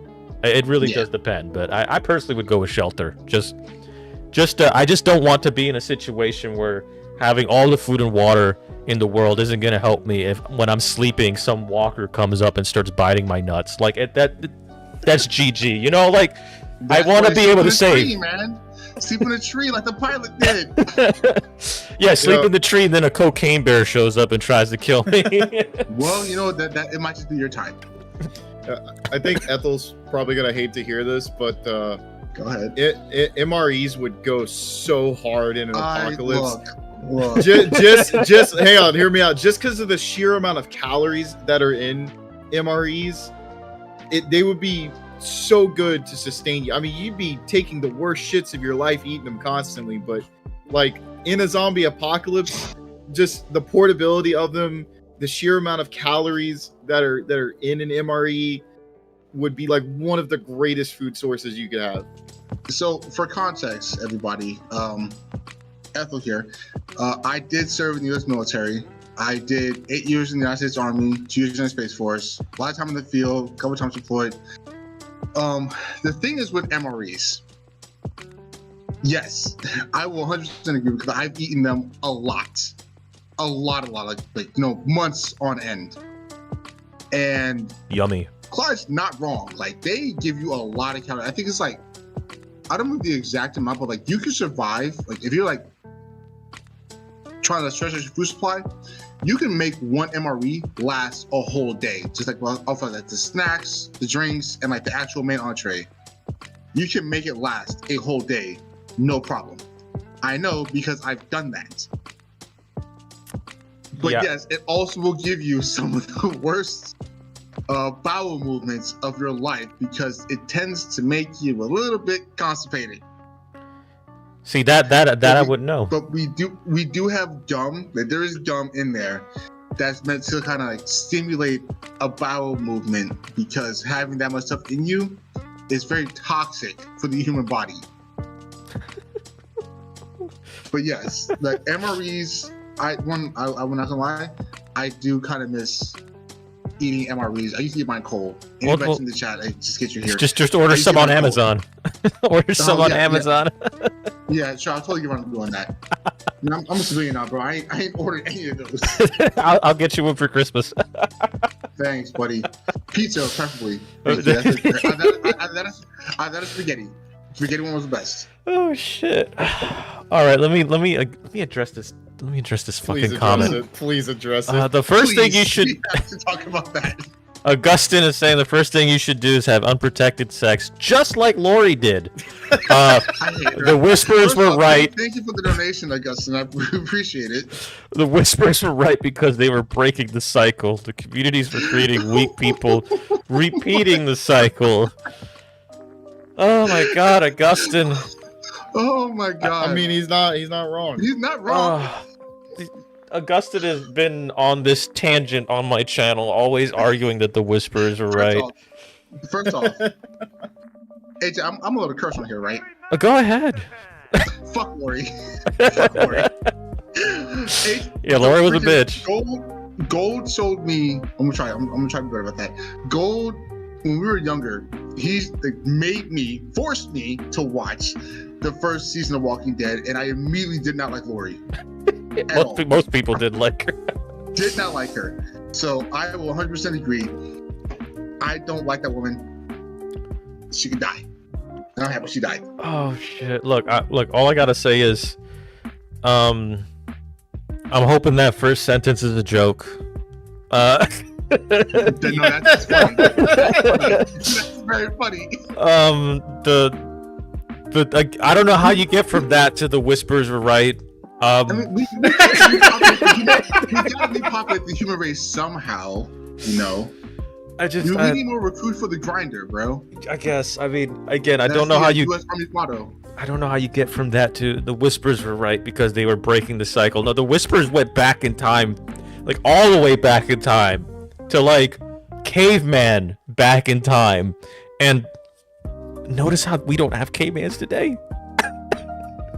It really does depend, but I personally would go with shelter. I just don't want to be in a situation where having all the food and water in the world isn't going to help me if when I'm sleeping some walker comes up and starts biting my nuts. Like that's GG. Like I want to be able to say, man, sleep in a tree like the pilot did. Yeah, sleep in the tree, and then a cocaine bear shows up and tries to kill me. Well, that it might just be your time. I think Ethel's probably gonna hate to hear this, but Go ahead. MREs would go so hard in an apocalypse. Look. Just hang on, hear me out. Just because of the sheer amount of calories that are in MREs, they would be so good to sustain you. I mean, you'd be taking the worst shits of your life eating them constantly, but like in a zombie apocalypse, just the portability of them, the sheer amount of calories that are in an MRE would be like one of the greatest food sources you could have. So for context, everybody, Ethel here. I did serve in the U.S. military. I did 8 years in the United States Army, 2 years in the Space Force, a lot of time in the field, a couple times deployed. The thing is with MREs, yes, I will 100% agree because I've eaten them a lot, like months on end. And Yummy. Clyde's not wrong. Like they give you a lot of calories. I think it's like, I don't know the exact amount, but like you can survive. Like if you're like trying to stretch your food supply, you can make one MRE last a whole day. Just like off of like the snacks, the drinks, and like the actual main entree. You can make it last a whole day, no problem. I know because I've done that. But Yeah. yes, it also will give you some of the worst bowel movements of your life because it tends to make you a little bit constipated. See that I wouldn't know. But we do have gum. Like there is gum in there that's meant to kind of like stimulate a bowel movement because having that much stuff in you is very toxic for the human body. But yes, like MREs, I'm not gonna lie, I do kind of miss eating MREs. I used to eat mine cold. Anybody in the chat, I just get you here. Just order some on Amazon. Order some on Amazon. Yeah, sure. I'll totally get around to doing that. I'm a civilian now, bro. I ain't ordered any of those. I'll get you one for Christmas. Thanks, buddy. Pizza, preferably. That's spaghetti. Spaghetti one was the best. Oh shit! All right, let me address this. Let me address this fucking comment. Please address it. The first thing you should. We have to talk about that. Augustine is saying the first thing you should do is have unprotected sex, just like Lori did. The whispers were right. Thank you for the donation, Augustine. I appreciate it. The whispers were right because they were breaking the cycle. The communities were creating weak people, repeating the cycle. Oh my God, Augustine. Oh my God. I mean, he's not wrong. He's not wrong. Augustine has been on this tangent on my channel, always arguing that the whispers are right. First off, AJ, I'm a little curse on here, right? Go ahead. Fuck Lori. Fuck Lori. Yeah, Lori was a bitch. Gold showed me. I'm gonna try to be better about that. Gold, when we were younger, he forced me to watch the first season of Walking Dead, and I immediately did not like Lori. Most people did like her. Did not like her. So I will 100% agree. I don't like that woman. She could die. I'm happy she died. Oh shit! Look, all I gotta say is, I'm hoping that first sentence is a joke. No, that's funny. That's very funny. I don't know how you get from that to the whispers were right. I mean, we gotta repopulate the human race somehow, you know. We need more recruits for the grinder, bro. I guess. I mean, again, I don't know how you. US Army's motto. I don't know how you get from that to the whispers were right because they were breaking the cycle. No, the whispers went back in time, like all the way back in time to like caveman back in time, and notice how we don't have cavemans today.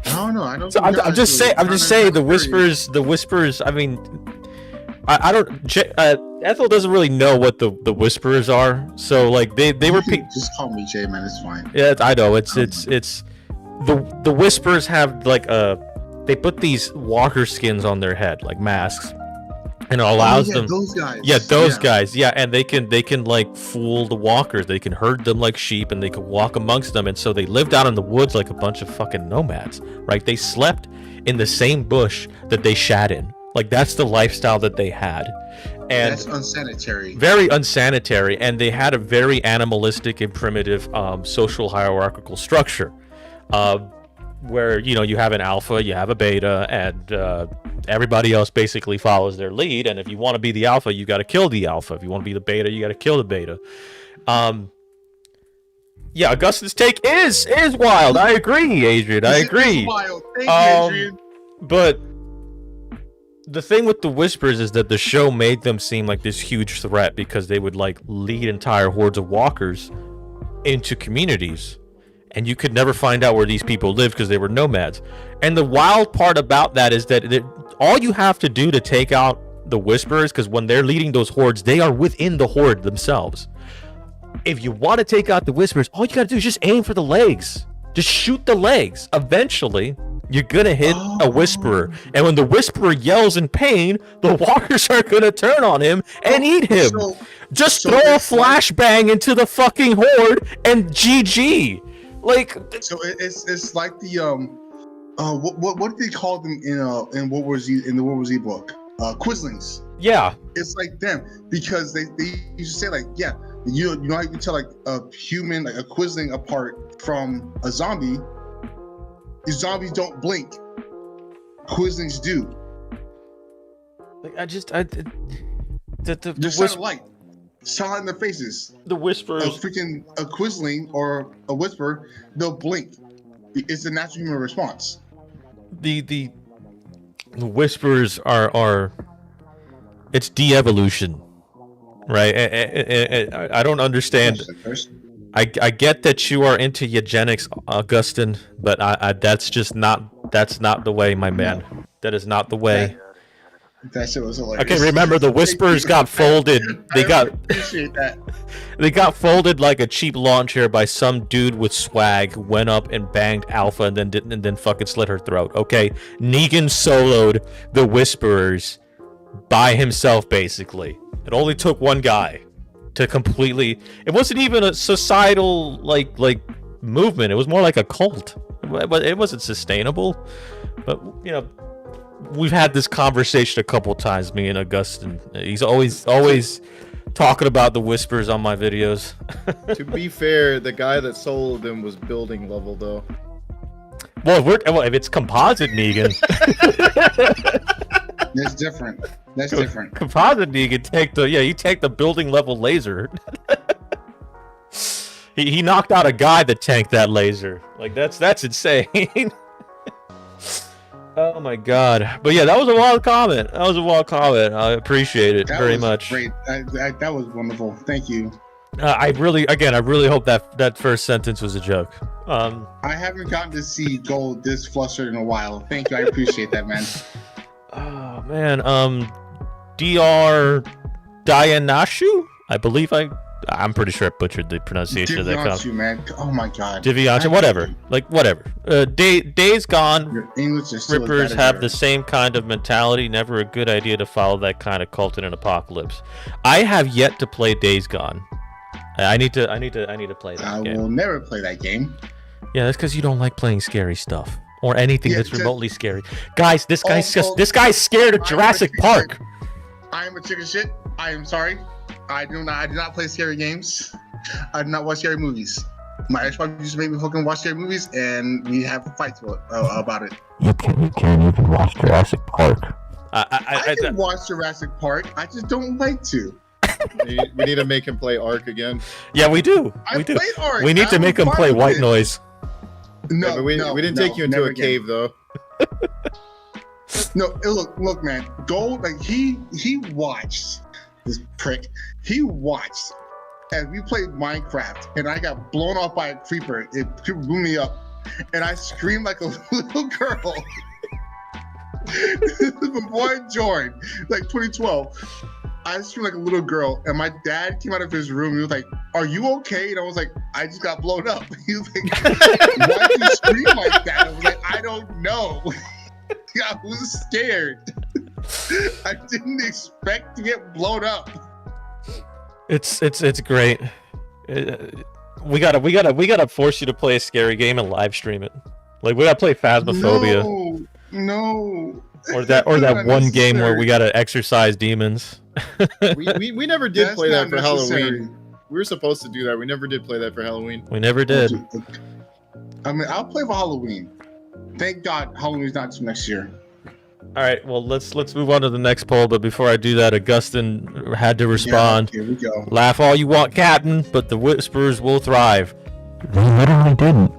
I don't know. I don't. So I'm just saying the whispers. The whispers. I mean, I don't. Ethel doesn't really know what the whispers are. So like they were. Just call me Jay, man. It's fine. Yeah, I know. It's the whispers have like they put these walker skins on their head like masks, and it allows them. Those guys. Yeah, those guys. Yeah, and they can like fool the walkers. They can herd them like sheep, and they can walk amongst them. And so they lived out in the woods like a bunch of fucking nomads, right? They slept in the same bush that they shat in. Like that's the lifestyle that they had. And that's unsanitary. very unsanitary, and they had a very animalistic and primitive social hierarchical structure, where you have an alpha, you have a beta, and everybody else basically follows their lead. And if you want to be the alpha, you got to kill the alpha. If you want to be the beta, you got to kill the beta. Yeah, Augustine's take is wild. I agree, Adrian. I agree. Wild. Thank you, Adrian. But the thing with the Whispers is that the show made them seem like this huge threat because they would like lead entire hordes of walkers into communities, and you could never find out where these people lived because they were nomads. And the wild part about that is that all you have to do to take out the Whisperers, because when they're leading those hordes, they are within the horde themselves. If you want to take out the Whisperers, all you gotta do is just aim for the legs. Just shoot the legs. Eventually, you're gonna hit a Whisperer, and when the Whisperer yells in pain, the walkers are gonna turn on him and eat him. Just throw a flashbang into the fucking horde and GG. Like, so it's like the what did they call them in World War Z, in the World War Z book? Quislings. Yeah. It's like them, because they used to say like, yeah, you know how you can tell like a human, like a Quisling, apart from a zombie. The zombies don't blink. Quislings do. Like the They're light. Shine in their faces. The Whisperers. A Quisling or a Whisper, they'll blink. It's the natural human response. The Whisperers are it's de-evolution, right? I don't understand. I get that you are into eugenics, Augustine, but that's not the way, my man. That is not the way. That shit was hilarious. Okay, remember the Whisperers got folded. They appreciate that. They got folded like a cheap lawn chair by some dude with swag. Went up and banged Alpha and then fucking slit her throat. Okay, Negan soloed the Whisperers by himself, basically. It only took one guy to completely. It wasn't even a societal like movement. It was more like a cult. It wasn't sustainable. But we've had this conversation a couple times, me and Augustine. He's always talking about the Whispers on my videos. To be fair, the guy that sold them was building level, though. Well, if it's composite Negan. That's different. That's different. Composite Negan you take the building level laser. he knocked out a guy that tanked that laser. Like that's insane. Oh my god. But yeah, that was a wild comment. I appreciate it very much. Great. That was wonderful. Thank you. I really hope that first sentence was a joke. I haven't gotten to see Gold this flustered in a while. Thank you. I appreciate that, man. Oh man. Dr. Dianashu? I believe I'm pretty sure I butchered the pronunciation of that comment. Man. Oh my god. Divianchu, whatever. Days Gone. Your English is still Rippers have the same kind of mentality. Never a good idea to follow that kind of cult in an apocalypse. I have yet to play Days Gone. I need to play that game. I will never play that game. Yeah, that's because you don't like playing scary stuff or anything that's remotely scary. Guys, this guy's scared of Jurassic Park. I am a chicken shit. I am sorry. I do not play scary games. I do not watch scary movies. My ex-wife used to make me fucking watch scary movies, and we have fights about it. You can't even watch Jurassic Park. I can watch Jurassic Park. I just don't like to. We need to make him play Ark again. Yeah, we do. I played Ark. We need to make him play White Noise. No, yeah, we didn't take you into a cave though. No, look, man. Gold, like he watched this prick. He watched as we played Minecraft, and I got blown off by a creeper. It blew me up, and I screamed like a little girl. My boy joined, like 2012. I screamed like a little girl, and my dad came out of his room. He was like, "Are you okay?" And I was like, "I just got blown up." He was like, "Why did you scream like that?" I was like, "I don't know." I was scared. I didn't expect to get blown up. It's great. We gotta force you to play a scary game and live stream it. Like we gotta play Phasmophobia. No. Or that one game where we gotta exorcise demons. We never did That's play that not for necessary. Halloween. We were supposed to do that. We never did play that for Halloween. We never did. I mean, I'll play for Halloween. Thank God Halloween's not till next year. All right, well let's move on to the next poll. But before I do that, Augustin had to respond. Yeah, here we go. Laugh all you want, Captain, but the whispers will thrive. They literally didn't.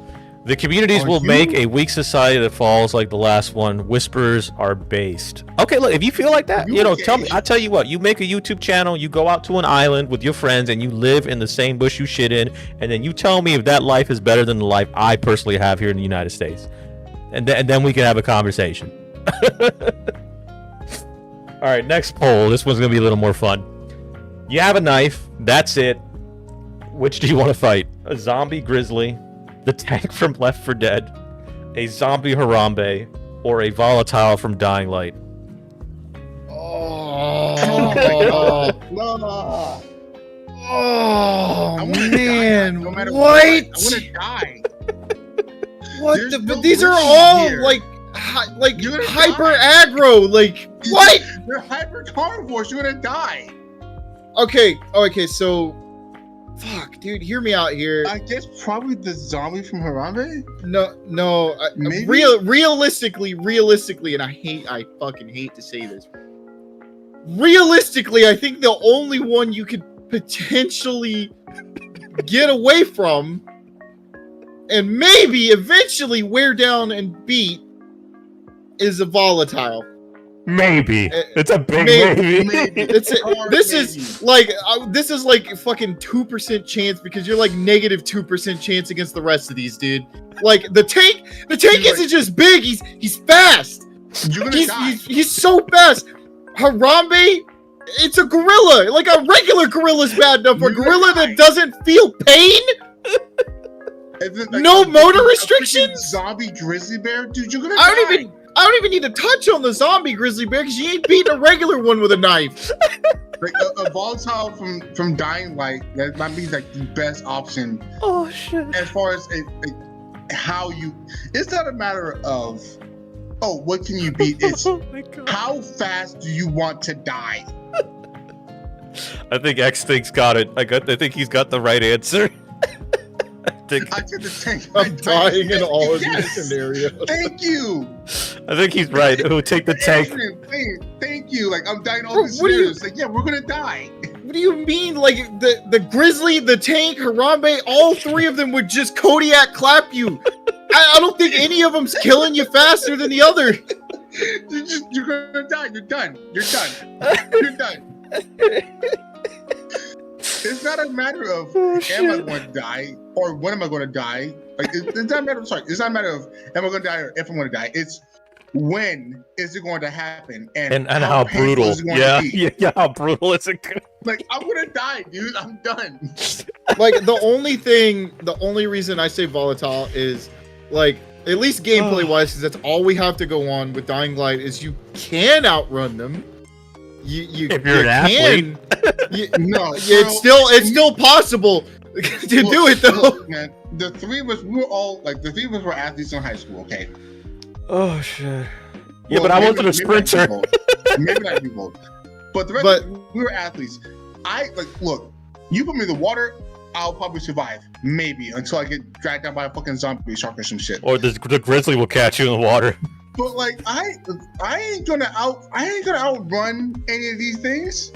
The communities will make a weak society that falls like the last one. Whispers are based. Okay, look, if you feel like that, tell me. I tell you what, you make a YouTube channel, you go out to an island with your friends, and you live in the same bush you shit in, and then you tell me if that life is better than the life I personally have here in the United States, and then we can have a conversation. All right, next poll. This one's gonna be a little more fun. You have a knife. That's it. Which do you want to fight? A zombie grizzly, the tank from Left 4 Dead, a zombie Harambe, or a volatile from Dying Light? Oh, No. oh I wanna man! die, no matter What? I want to die. What? There's The, no but these are winning all here. like You're gonna hyper die. aggro. Like what? You're hyper carnivores. You're gonna die. Okay, so fuck, dude, hear me out here. I guess probably the zombie from Harambe. No, Maybe? realistically, and I fucking hate to say this. Realistically, I think the only one you could potentially get away from and maybe eventually wear down and beat is a volatile. Maybe. It's a big maybe. Maybe. This is like fucking 2% chance because you're like negative 2% chance against the rest of these, dude. Like the tank isn't just big, he's fast. You're gonna die. He's so fast. Harambe, it's a gorilla. Like a regular gorilla's bad enough. A gorilla that doesn't feel pain. No motor restrictions. Zombie grizzly bear, dude. You're gonna I die. don't even need to touch on the zombie grizzly bear because you ain't beating a regular one with a knife. Like a volatile from Dying Light. That might be like the best option. Oh shit. As far as how you, it's not a matter of what can you beat. It's Oh my God. how fast do you want to die. I think X thinks got it. I think he's got the right answer. I took the tank. I'm dying in all of these Yes! scenarios. Thank you. think he's right. Who would take the tank? Thank you. Like I'm dying all Bro, these what do you- scenarios. Like yeah, we're gonna die. What do you mean? Like the grizzly, the tank, Harambe, all three of them would just Kodiak clap you. I don't think any of them's killing you faster than the other. You're gonna die. You're done. You're done. You're done. It's not a matter of am I going to die or when am I going to die. Like it's not a matter of it's not a matter of am I going to die or if I'm going to die. It's when is it going to happen and how painful brutal. is it going to be. Yeah. How brutal is it? Like I'm going to die, dude. I'm done. Like the only reason I say volatile is like at least gameplay wise, because that's all we have to go on with Dying Light is you can outrun them. You If you're an athlete. No, it's still possible to do it though. Look, man, the three of us were athletes in high school. Okay. Oh shit. Yeah, but I wasn't a sprinter. Maybe not people. But the rest we were athletes. Look, you put me in the water, I'll probably survive. Maybe until I get dragged down by a fucking zombie shark or some shit. Or the grizzly will catch you in the water. But like I ain't gonna outrun any of these things.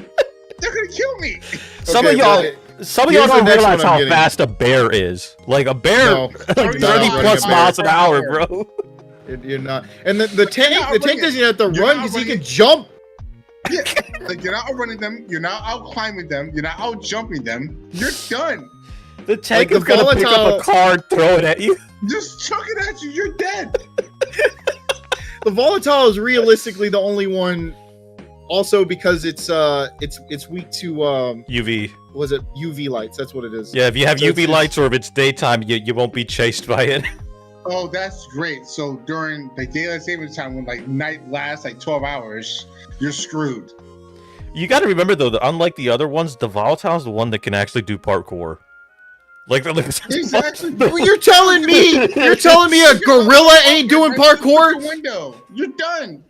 They're gonna kill me. Some of y'all don't realize how fast a bear is. Like a bear, No, 30 not plus running a miles an bear. hour, bro. You're not. And the tank doesn't have to You're run not because he running. can jump. Yeah, like you're not outrunning them. You're not out climbing them. You're not out jumping them. You're done. The tank Like is the gonna pick up volatile- a car and throw it at you. Just chuck it at you. You're dead. The volatile is realistically the only one. Also because it's weak to UV. was it UV lights? That's what it is. Yeah, if you have So UV it's- lights or if it's daytime, you won't be chased by it. Oh, that's great. So during the daylight savings time, when like night lasts like 12 hours, you're screwed. You got to remember though, that unlike the other ones, the volatile is the one that can actually do parkour. Exactly. Well, you're telling me a gorilla ain't doing Right through parkour? the window. You're done.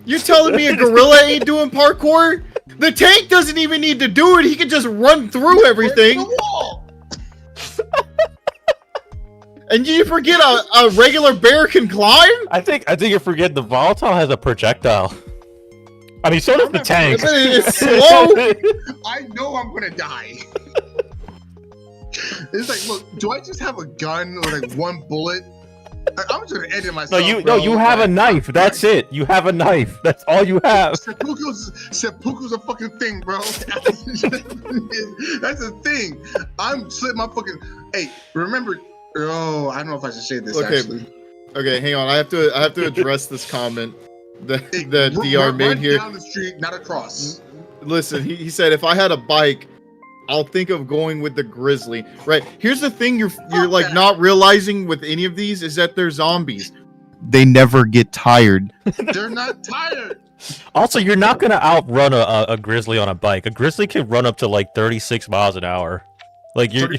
You're telling me a gorilla ain't doing parkour? The tank doesn't even need to do it. He can just run through everything. And you forget a regular bear can climb? I think you forget the volatile has a projectile. I mean, so does the tank. It's slow. I know I'm gonna die. It's like, look, do I just have a gun or like one bullet? I'm just gonna end it myself. You have a knife. That's it. You have a knife. That's all you have. Seppuku's a fucking thing, bro. That's a thing. I'm slit my fucking. Hey, remember? Oh, I don't know if I should say this actually. Okay, hang on. I have to address this comment that DR made here. Down the street, not across. Listen, he said if I had a bike, I'll think of going with the grizzly. Right. Here's the thing you're like not realizing with any of these is that they're zombies. They never get tired. They're not tired. Also, you're not gonna outrun a grizzly on a bike. A grizzly can run up to like 36 miles an hour. Like you're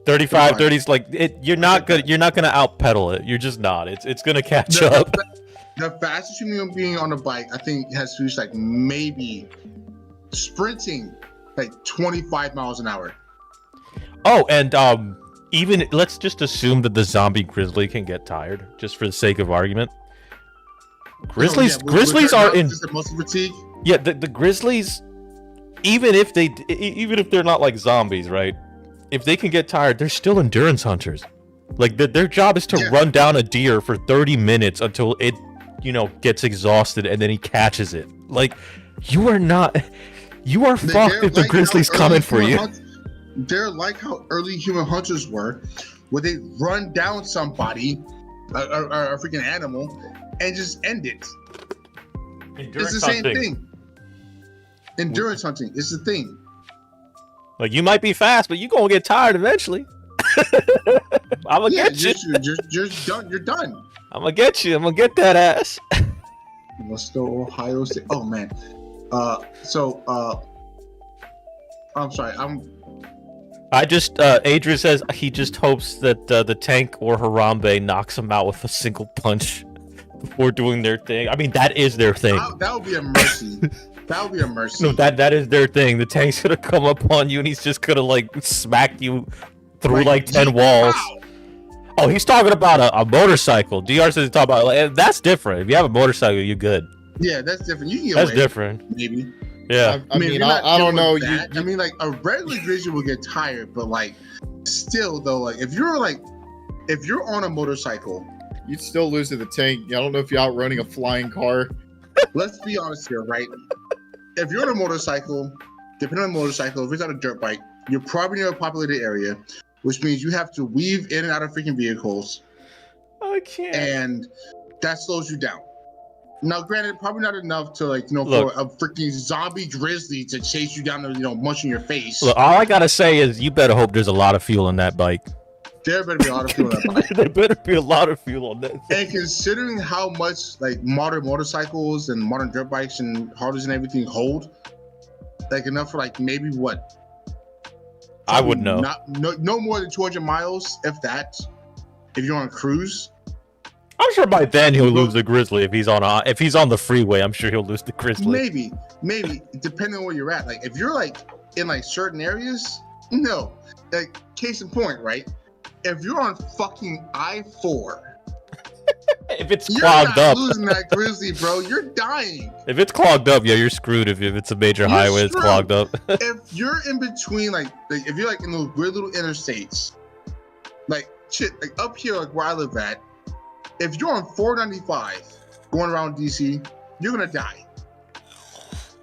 35, 30s. Like you're not gonna outpedal it. You're just not. It's gonna catch up. The fastest human being on a bike, I think, has reached like maybe sprinting like 25 miles an hour. Oh, and even let's just assume that the zombie grizzly can get tired, just for the sake of argument. Grizzlies are in just muscle fatigue. Yeah, the grizzlies, even if they're not like zombies, right? If they can get tired, they're still endurance hunters. Like their job is to run down a deer for 30 minutes until it, gets exhausted, and then he catches it. Like you are fucked if the grizzly's coming for you. They're like how early human hunters were, where they run down somebody, a freaking animal, and just end it. It's the same thing. Endurance hunting is the thing. Like you might be fast, but you're gonna get tired eventually. I'm gonna get you. You're done. I'm gonna get you. I'm gonna get that ass. Worcester, Ohio State. Oh man. I'm sorry. Adrian says he just hopes that the tank or Harambe knocks him out with a single punch before doing their thing. I mean, that is their thing. That would be a mercy. That would be a mercy. No, that is their thing. The tank's gonna come up on you and he's just gonna like smack you through like 10 walls. Wow. Oh, he's talking about a motorcycle. DR says he's talking about that's different. If you have a motorcycle, you're good. Yeah, that's different. You can get that's away, different. Maybe. Yeah. I mean, I don't know. I mean, like a regular grizzly will get tired, but like still though, like if you're on a motorcycle, you'd still lose to the tank. I don't know if you're outrunning a flying car. Let's be honest here, right? If you're on a motorcycle, depending on the motorcycle, if it's on a dirt bike, you're probably near a populated area, which means you have to weave in and out of freaking vehicles. I can't. And that slows you down. Now, granted, probably not enough to Look, for a freaking zombie grizzly to chase you down and munch in your face. Look, all I gotta say is you better hope there's a lot of fuel in that bike. There better be a lot of fuel on that bike. There better be a lot of fuel on that thing. And considering how much like modern motorcycles and modern dirt bikes and Harleys and everything hold, like enough for like maybe what? I would know. No more than 200 miles, if that. If you're on a cruise. I'm sure by then he'll lose the grizzly if he's on the freeway. I'm sure he'll lose the grizzly. Maybe depending on where you're at. Like if you're like in like certain areas, no. Like case in point, right? If you're on fucking I-4, if it's clogged up, you're not losing that grizzly, bro. You're dying. If it's clogged up, yeah, you're screwed. If it's a major highway, it's clogged up. If you're in between, like if you're like in those weird little interstates, like shit, like up here, like where I live at, if you're on 495 going around DC, you're gonna die.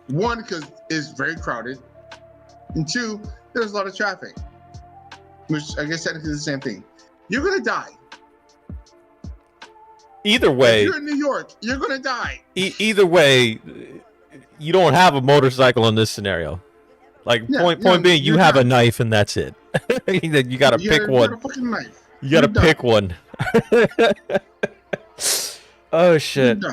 One, because it's very crowded, and two, there's a lot of traffic. Which I guess technically is the same thing. You're gonna die. Either way, if you're in New York, you're gonna die. Either way, you don't have a motorcycle in this scenario. Like point being, you have a knife and that's it. you gotta pick one. A fucking knife. You gotta pick one. Oh shit!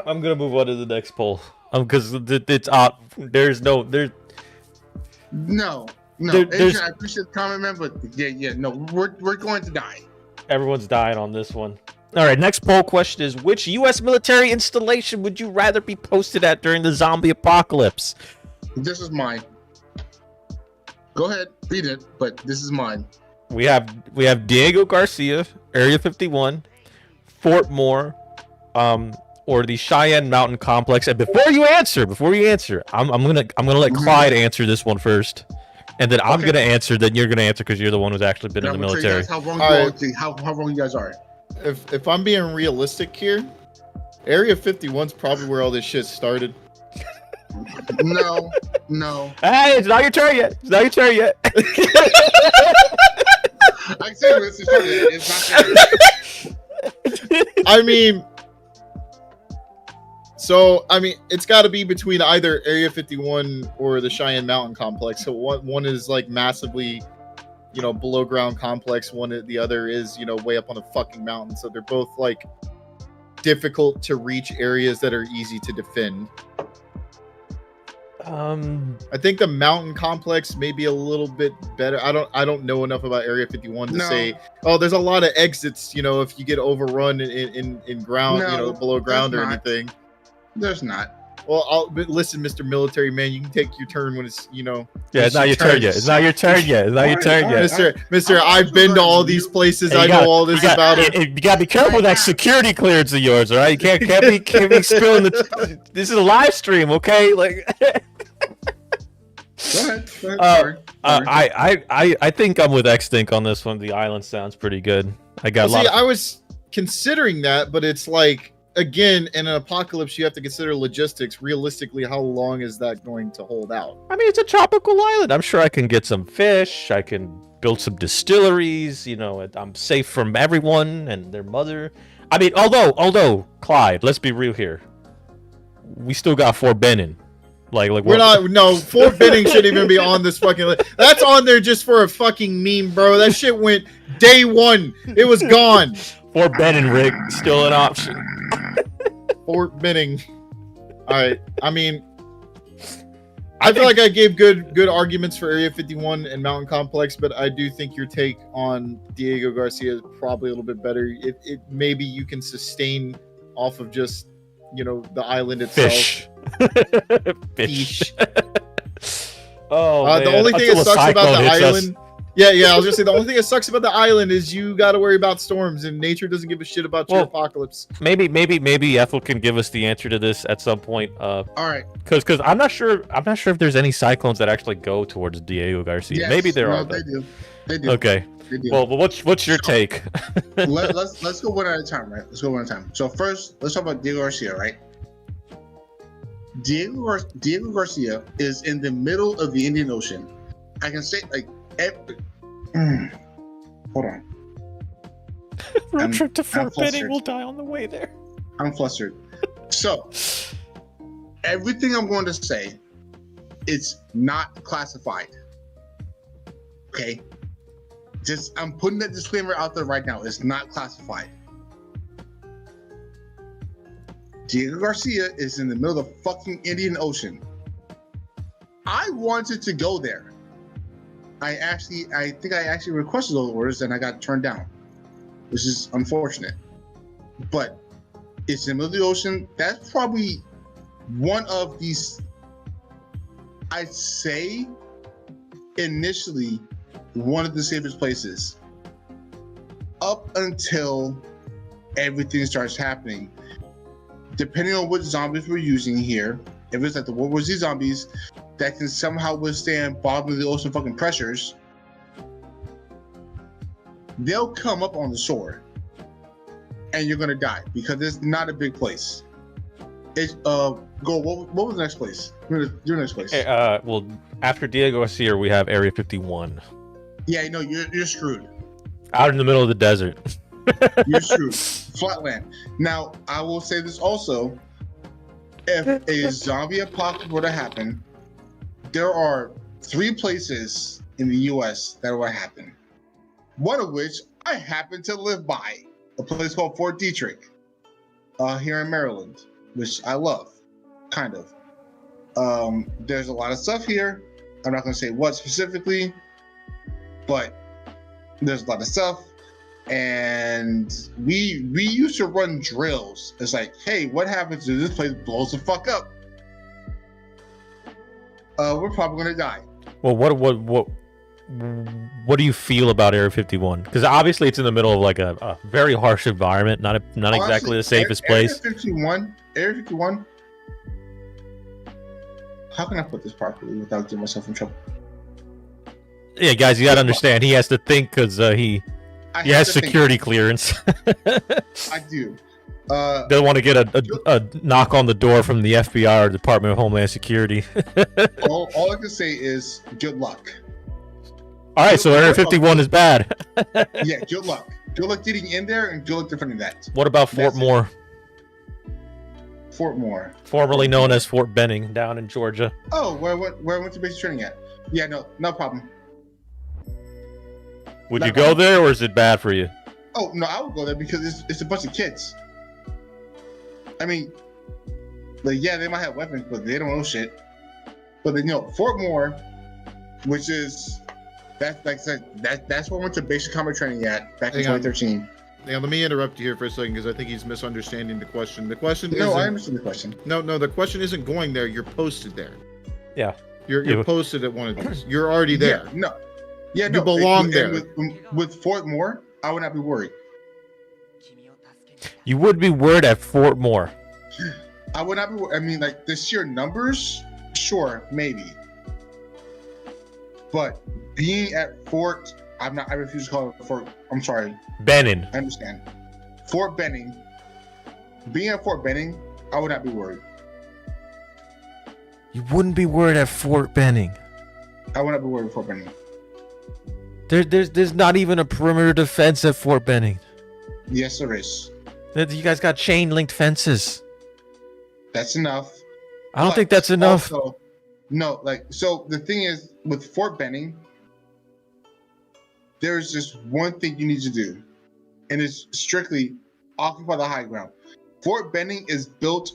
I'm gonna move on to the next poll. Because it's there's no. Adrian, I appreciate the comment, man, but no, we're going to die. Everyone's dying on this one. All right, next poll question is, which U.S. military installation would you rather be posted at during the zombie apocalypse? This is mine. Go ahead, read it, but this is mine. We have Diego Garcia, Area 51, Fort Moore, or the Cheyenne Mountain Complex. And before you answer, I'm gonna let Clyde answer this one first, and then I'm gonna answer. Then you're gonna answer because you're the one who's actually been in the military. How wrong you guys are. If I'm being realistic here, Area 51's probably where all this shit started. No. Hey, it's not your turn yet. I can say it's not there. I mean, it's got to be between either Area 51 or the Cheyenne Mountain Complex. So one is like massively, below ground complex. The other is, way up on a fucking mountain. So they're both like difficult to reach areas that are easy to defend. I think the mountain complex may be a little bit better. I don't know enough about Area 51 to say, oh, there's a lot of exits, if you get overrun in ground, below ground or anything. There's not. Well, but listen, Mr. Military Man, you can take your turn when it's, Yeah, it's not your turn yet. Mister, I've been to all these places. Hey, I know all this about it. You gotta be careful with that security clearance of yours, all right? You can't be spilling the. This is a live stream, okay? Like. Go ahead. I think I'm with Xtink on this one. The island sounds pretty good. I was considering that, but it's like, again, in an apocalypse, you have to consider logistics. Realistically, how long is that going to hold out? I mean, it's a tropical island. I'm sure I can get some fish. I can build some distilleries. I'm safe from everyone and their mother. I mean, although Clyde, let's be real here. We still got Fort Benning. Like we're not. No, Fort Benning shouldn't even be on this fucking list. That's on there just for a fucking meme, bro. That shit went day one. It was gone. Fort Benning, Rick, still an option. Fort Benning. All right. I mean, I feel like I gave good arguments for Area 51 and Mountain Complex, but I do think your take on Diego Garcia is probably a little bit better. It maybe you can sustain off of just the island itself. Fish. Oh, the only thing that sucks about the island. Yeah, I was gonna say the only thing that sucks about the island is you got to worry about storms, and nature doesn't give a shit about your apocalypse. Maybe Ethel can give us the answer to this at some point. All right. Because I'm not sure if there's any cyclones that actually go towards Diego Garcia. Yes, maybe there are. They do. Okay. Well, what's your take? let's go one at a time, right? Let's go one at a time. So first, let's talk about Diego Garcia, right? Diego Garcia is in the middle of the Indian Ocean. I can say hold on. Road trip to Fort Benning will die on the way there. I'm flustered. So everything I'm going to say, it's not classified. Okay. I'm putting that disclaimer out there right now. It's not classified. Diego Garcia is in the middle of the fucking Indian Ocean. I wanted to go there. I think I actually requested those orders and I got turned down, which is unfortunate. But it's in the middle of the ocean. That's probably one of these, I'd say, initially, one of the safest places up until everything starts happening. Depending on what zombies we're using here, if it's like the World War Z zombies that can somehow withstand bottom of the ocean fucking pressures, they'll come up on the shore and you're gonna die because it's not a big place. It's what was the next place? Your next place. Well, after Diego Garcia, we have Area 51. Yeah, you're screwed. Out in the middle of the desert. You're screwed. Flatland. Now, I will say this also. If a zombie apocalypse were to happen, there are 3 places in the U.S. that will happen. One of which I happen to live by. A place called Fort Detrick here in Maryland, which I love, kind of. There's a lot of stuff here. I'm not going to say what specifically, but there's a lot of stuff. and we used to run drills. It's like, hey, what happens if this place blows the fuck up? We're probably gonna die. Well, what do you feel about Area 51? Because obviously it's in the middle of like a very harsh environment, not exactly the safest place. Area 51. How can I put this properly without getting myself in trouble? Yeah, guys, you gotta understand. He has to think because he has security clearance. I do. Doesn't want to get a knock on the door from the FBI or Department of Homeland Security. all I can say is good luck. All right, so Area 51 is bad. Yeah, good luck. Good luck getting in there, and good luck defending that. What about Fort Moore? Fort Moore, formerly known as Fort Benning, down in Georgia. Oh, where I went to basic training at. Yeah, no problem. Would you go there, or is it bad for you? Oh no, I would go there because it's a bunch of kids. I mean, like, yeah, they might have weapons, but they don't know shit. But then, Fort Moore, which is that's where I went to basic combat training at back in 2013. Yeah, let me interrupt you here for a second because I think he's misunderstanding the question. The question No, I understand the question. No, the question isn't going there. You're posted there. Yeah. You're posted at one of these. You're already there. Yeah, you belong there. With Fort Moore, I would not be worried. You would be worried at Fort Moore. I would not be worried. I mean, like, the sheer numbers, sure, maybe. But being at Fort, I refuse to call it Fort. I'm sorry. Benning. I understand. Fort Benning. Being at Fort Benning, I would not be worried. You wouldn't be worried at Fort Benning. I would not be worried at Fort Benning. There's not even a perimeter defense at Fort Benning. Yes, there is. You guys got chain linked fences. That's enough. I don't think that's enough. Also, no, so the thing is, with Fort Benning, there's just one thing you need to do, and it's strictly occupy the high ground. Fort Benning is built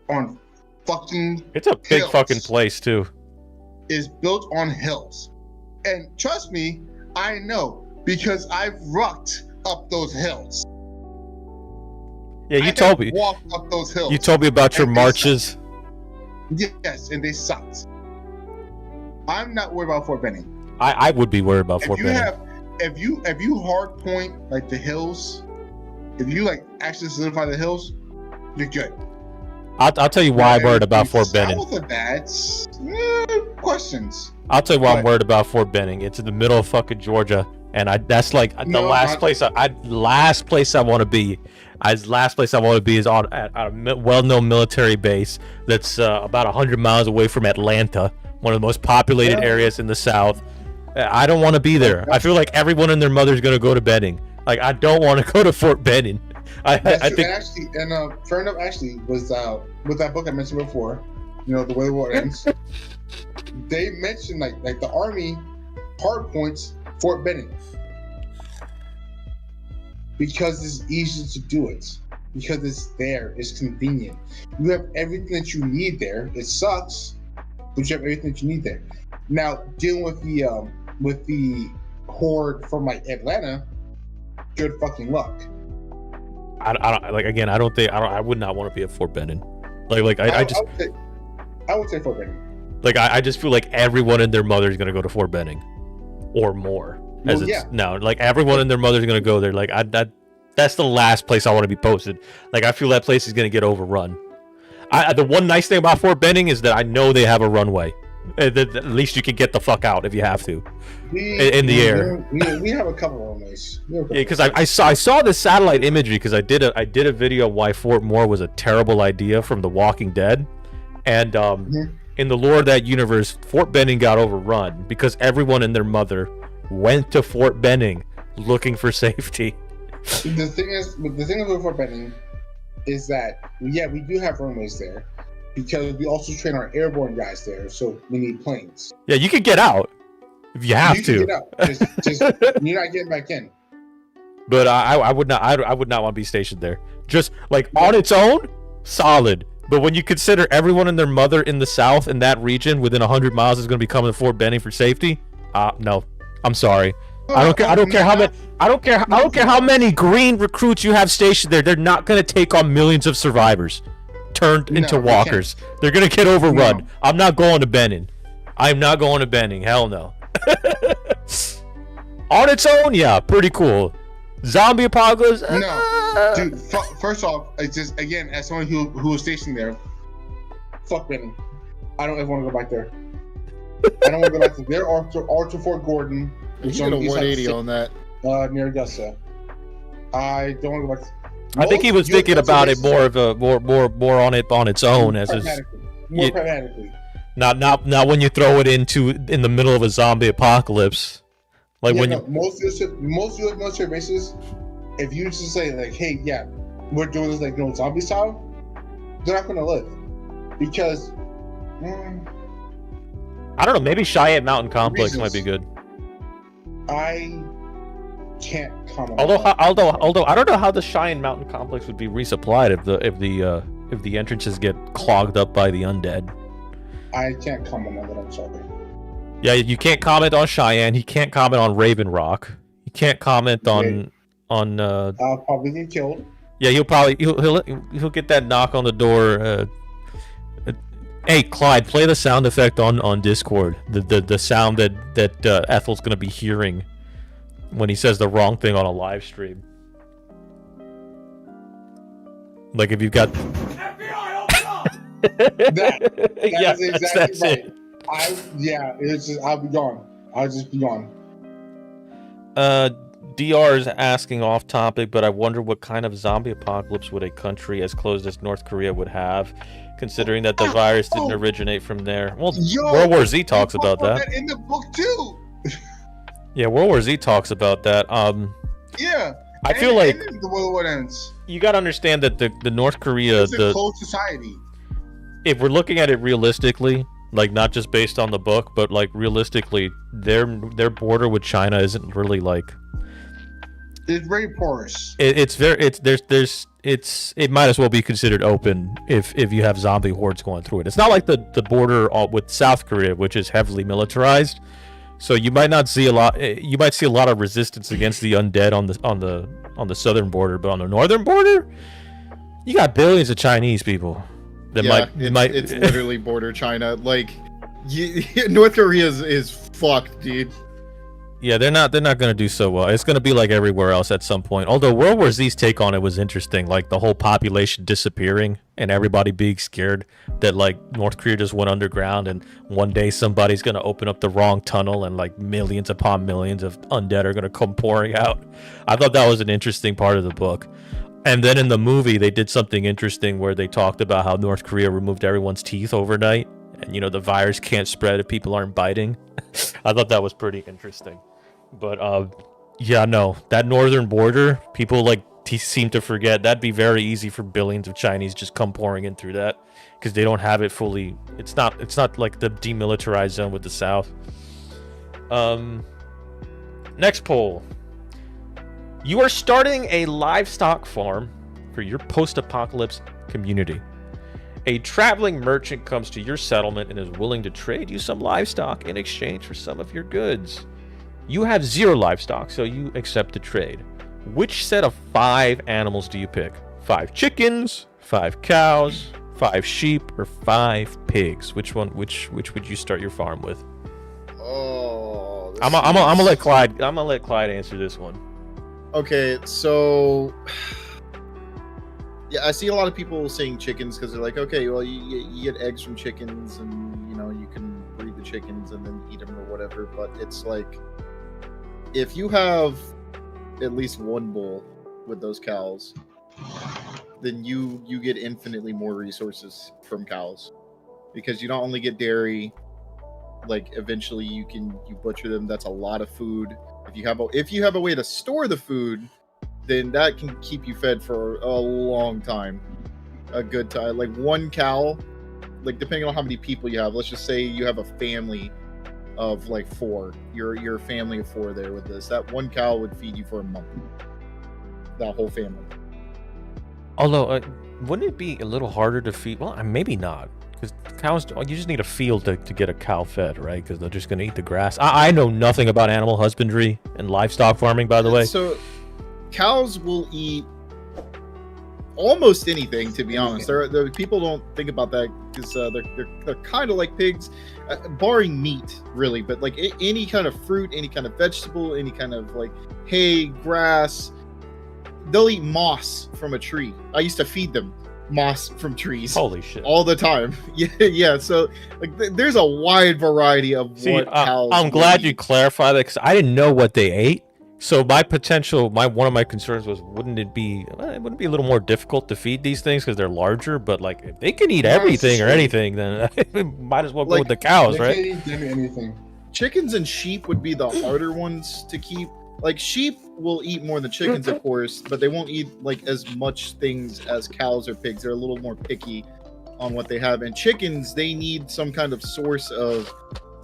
on fucking It's a big fucking place, too. Is built on hills. And trust me, I know, because I've rucked up those hills. Yeah, you told me. Walked up those hills. You told me about your marches. Yes, and they sucked. I'm not worried about Fort Benning. I would be worried about Fort Benning. If you hard point like the hills, if you like actually solidify the hills, you're good. I'll tell you why I'm worried about Fort Benning. South of that, questions. I'll tell you why I'm worried about Fort Benning. It's in the middle of fucking Georgia, and that's like the last place I want to be. Last place I want to be is at a well-known military base that's about 100 miles away from Atlanta, one of the most populated areas in the South. I don't want to be there. I feel like everyone and their mother's gonna go to Benning. Like, I don't want to go to Fort Benning. I think fair enough. Actually, was with that book I mentioned before, The Way the War Ends. They mentioned like the Army hard points Fort Benning because it's easy to do it, because it's there, it's convenient. You have everything that you need there. It sucks, but you have everything that you need there. Now, dealing with the horde from like Atlanta, good fucking luck. I would not want to be at Fort Benning. I would say Fort Benning. Like, I just feel like everyone and their mother is gonna go to Fort Benning, or more. Like, everyone and their mother is gonna go there. Like, that's the last place I want to be posted. Like, I feel that place is gonna get overrun. The one nice thing about Fort Benning is that I know they have a runway. At least you can get the fuck out if you have to. In the air. We have a couple of runways. Yeah, because I saw the satellite imagery because I did a video why Fort Moore was a terrible idea from The Walking Dead, and in the lore of that universe, Fort Benning got overrun because everyone and their mother went to Fort Benning looking for safety. The thing is with Fort Benning is that we do have runways there, because we also train our airborne guys there, so we need planes. Yeah, you can get out if you have to. Get out. Just you're not getting back in. But I would not want to be stationed there. Just like on its own, solid. But when you consider everyone and their mother in the South in that region within 100 miles is going to be coming to Fort Benning for safety, no, I'm sorry. I don't care. I don't care how many. I don't care. I don't care how many green recruits you have stationed there. They're not gonna take on millions of survivors turned into walkers. They're gonna get overrun. No. I'm not going to Benin. I'm not going to Benin. Hell no. On its own, yeah, pretty cool. Zombie apocalypse? No, dude. First off, it's just again, as someone who was stationed there, fuck Benin. I don't ever want to go back there. I don't want to go back to there or to Fort Gordon. You get a 180 on that. Near Augusta. I don't want to go back. I think he was thinking about it more of a more on it on its own as more pragmatically. Not when you throw it in the middle of a zombie apocalypse. Like most U.S. military bases, if you just say like, hey, yeah, we're doing this like zombie style, they're not gonna live because I don't know. Maybe Cheyenne Mountain Complex might be good. I can't comment. Although I don't know how the Cheyenne Mountain Complex would be resupplied if the entrances get clogged up by the undead. I can't comment on that. I'm sorry. Yeah, you can't comment on Cheyenne. He can't comment on Raven Rock. He can't comment on. I'll probably get killed. Yeah, he'll get that knock on the door. Hey, Clyde, play the sound effect on Discord. The sound that Ethel's gonna be hearing when he says the wrong thing on a live stream. Like if you've got. FBI, open up! That is exactly right. It. It's just I'll be gone. I'll just be gone. DR is asking off topic, but I wonder what kind of zombie apocalypse would a country as closed as North Korea would have, considering that the virus didn't originate from there. Well, World War Z talks about that. In the book too. Yeah, World War Z talks about that. Yeah. I feel like the World War ends. You got to understand that the North Korea, it's a closed society. If we're looking at it realistically, like not just based on the book, but like realistically, their border with China isn't really like. It's very porous. It might as well be considered open if you have zombie hordes going through it. It's not like the border with South Korea, which is heavily militarized. So you might not see a lot. You might see a lot of resistance against the undead on the southern border, but on the northern border, you got billions of Chinese people. It's literally border China. Like, North Korea is fucked, dude. Yeah, they're not gonna do so well. It's gonna be like everywhere else at some point. Although World War Z's take on it was interesting, like the whole population disappearing and everybody being scared that like North Korea just went underground and one day somebody's gonna open up the wrong tunnel and like millions upon millions of undead are gonna come pouring out. I thought that was an interesting part of the book. And then in the movie, they did something interesting where they talked about how North Korea removed everyone's teeth overnight. And, the virus can't spread if people aren't biting. I thought that was pretty interesting. But, yeah, no. That northern border, people, seem to forget. That'd be very easy for billions of Chinese just come pouring in through that. Because they don't have it fully. It's not like the demilitarized zone with the South. Next poll. You are starting a livestock farm for your post-apocalypse community. A traveling merchant comes to your settlement and is willing to trade you some livestock in exchange for some of your goods. You have 0 livestock, so you accept the trade. Which set of 5 animals do you pick? 5 chickens, 5 cows, 5 sheep, or 5 pigs? Which would you start your farm with? Oh, I'm gonna let Clyde answer this one. Okay, so yeah, I see a lot of people saying chickens because they're like, okay, well, you get eggs from chickens, and you can breed the chickens and then eat them or whatever. But it's like, if you have at least 1 bull with those cows, then you get infinitely more resources from cows, because you not only get dairy, like eventually you butcher them. That's a lot of food. If you have a way to store the food, then that can keep you fed for a long time, a good time. Like 1 cow, like depending on how many people you have. Let's just say you have a family of like 4. You're a family of 4 there with this. That 1 cow would feed you for a month. That whole family. Although, wouldn't it be a little harder to feed? Well, maybe not. Because cows, you just need a field to get a cow fed, right? Because they're just going to eat the grass. I know nothing about animal husbandry and livestock farming, by the way. So cows will eat almost anything, to be honest. There people don't think about that because they're kind of like pigs, barring meat, really. But like any kind of fruit, any kind of vegetable, any kind of like hay, grass, they'll eat moss from a tree. I used to feed them moss from trees. Holy shit! All the time. Yeah. So like, there's a wide variety of what cows. I'm glad you clarified that because I didn't know what they ate. So one of my concerns was, wouldn't it be a little more difficult to feed these things because they're larger? But like, if they can eat everything or anything, then might as well go with the cows, right? They can eat anything. Chickens and sheep would be the harder ones to keep. Like sheep will eat more than chickens, of course, but they won't eat like as much things as cows or pigs. They're a little more picky on what they have. And chickens, they need some kind of source of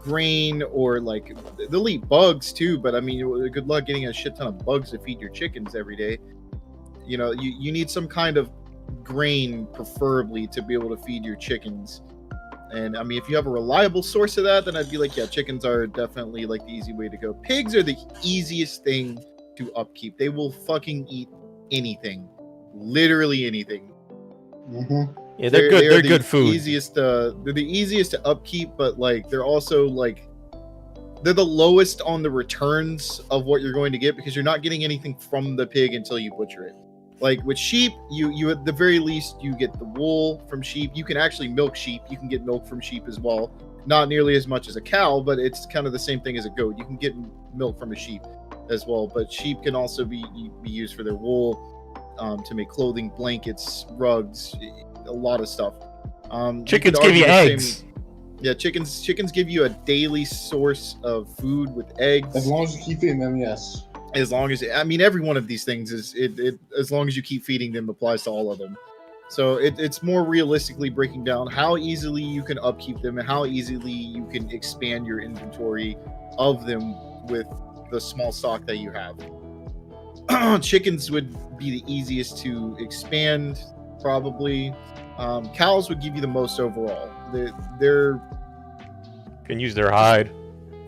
grain, or like they'll eat bugs too, but I mean, good luck getting a shit ton of bugs to feed your chickens every day. You know, you need some kind of grain, preferably, to be able to feed your chickens. And I mean, if you have a reliable source of that, then I'd be like, yeah, chickens are definitely like the easy way to go. Pigs are the easiest thing to upkeep. They will fucking eat anything, literally anything. Yeah, they're good. They're good food. They're the easiest to upkeep, but like they're also like they're the lowest on the returns of what you're going to get, because you're not getting anything from the pig until you butcher it. Like with sheep, you at the very least you get the wool from sheep. You can actually milk sheep. You can get milk from sheep as well. Not nearly as much as a cow, but it's kind of the same thing as a goat. You can get milk from a sheep as well, but sheep can also be used for their wool, to make clothing, blankets, rugs, a lot of stuff. Chickens give you eggs. Yeah, chickens give you a daily source of food with eggs. As long as you keep feeding them, yes. As long as, I mean, every one of these things is as long as you keep feeding them applies to all of them. So it's more realistically breaking down how easily you can upkeep them and how easily you can expand your inventory of them with the small stock that you have. Chickens would be the easiest to expand, probably. Cows would give you the most overall. They're can use their hide.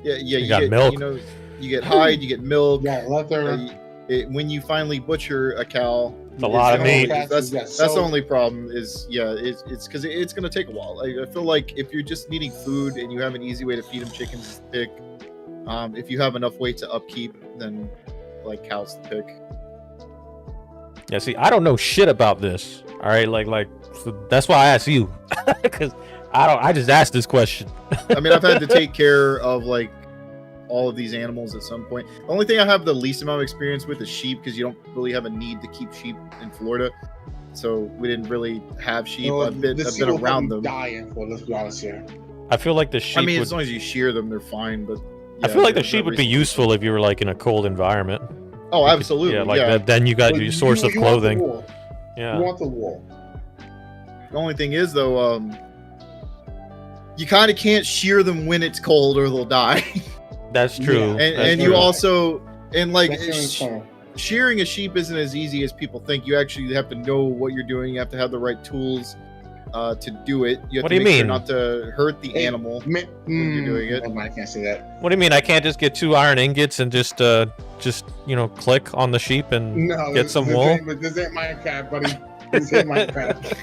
Yeah, you got get milk. You know, you get hide, you get milk. Yeah, leather. When you finally butcher a cow, it's a lot of meat. That's the only problem. Is it's because it's gonna take a while. I feel like if you're just needing food and you have an easy way to feed them, chickens is the pick. If you have enough weight to upkeep, then like cows the pick. Yeah, see, I don't know shit about this. All right, so that's why I asked you, because I just asked this question. I mean, I've had to take care of like all of these animals at some point. The only thing I have the least amount of experience with is sheep, because you don't really have a need to keep sheep in Florida, so we didn't really have sheep. I've been around them. Dying for, let's be honest here. I feel like the sheep. I mean, as long as you shear them, they're fine. But yeah, I feel like the sheep would be useful if you were like in a cold environment. Oh, absolutely. Then you got your source of clothing. Yeah, you want the wool. The only thing is, though, you kind of can't shear them when it's cold, or they'll die. That's true. And you also, and like shearing a sheep isn't as easy as people think. You actually have to know what you're doing. You have to have the right tools to do it. You have to make sure not to hurt the animal when you're doing it. I can't say that. What do you mean? I can't just get 2 iron ingots and just click on the sheep and get some wool? This ain't Minecraft, buddy. This ain't Minecraft.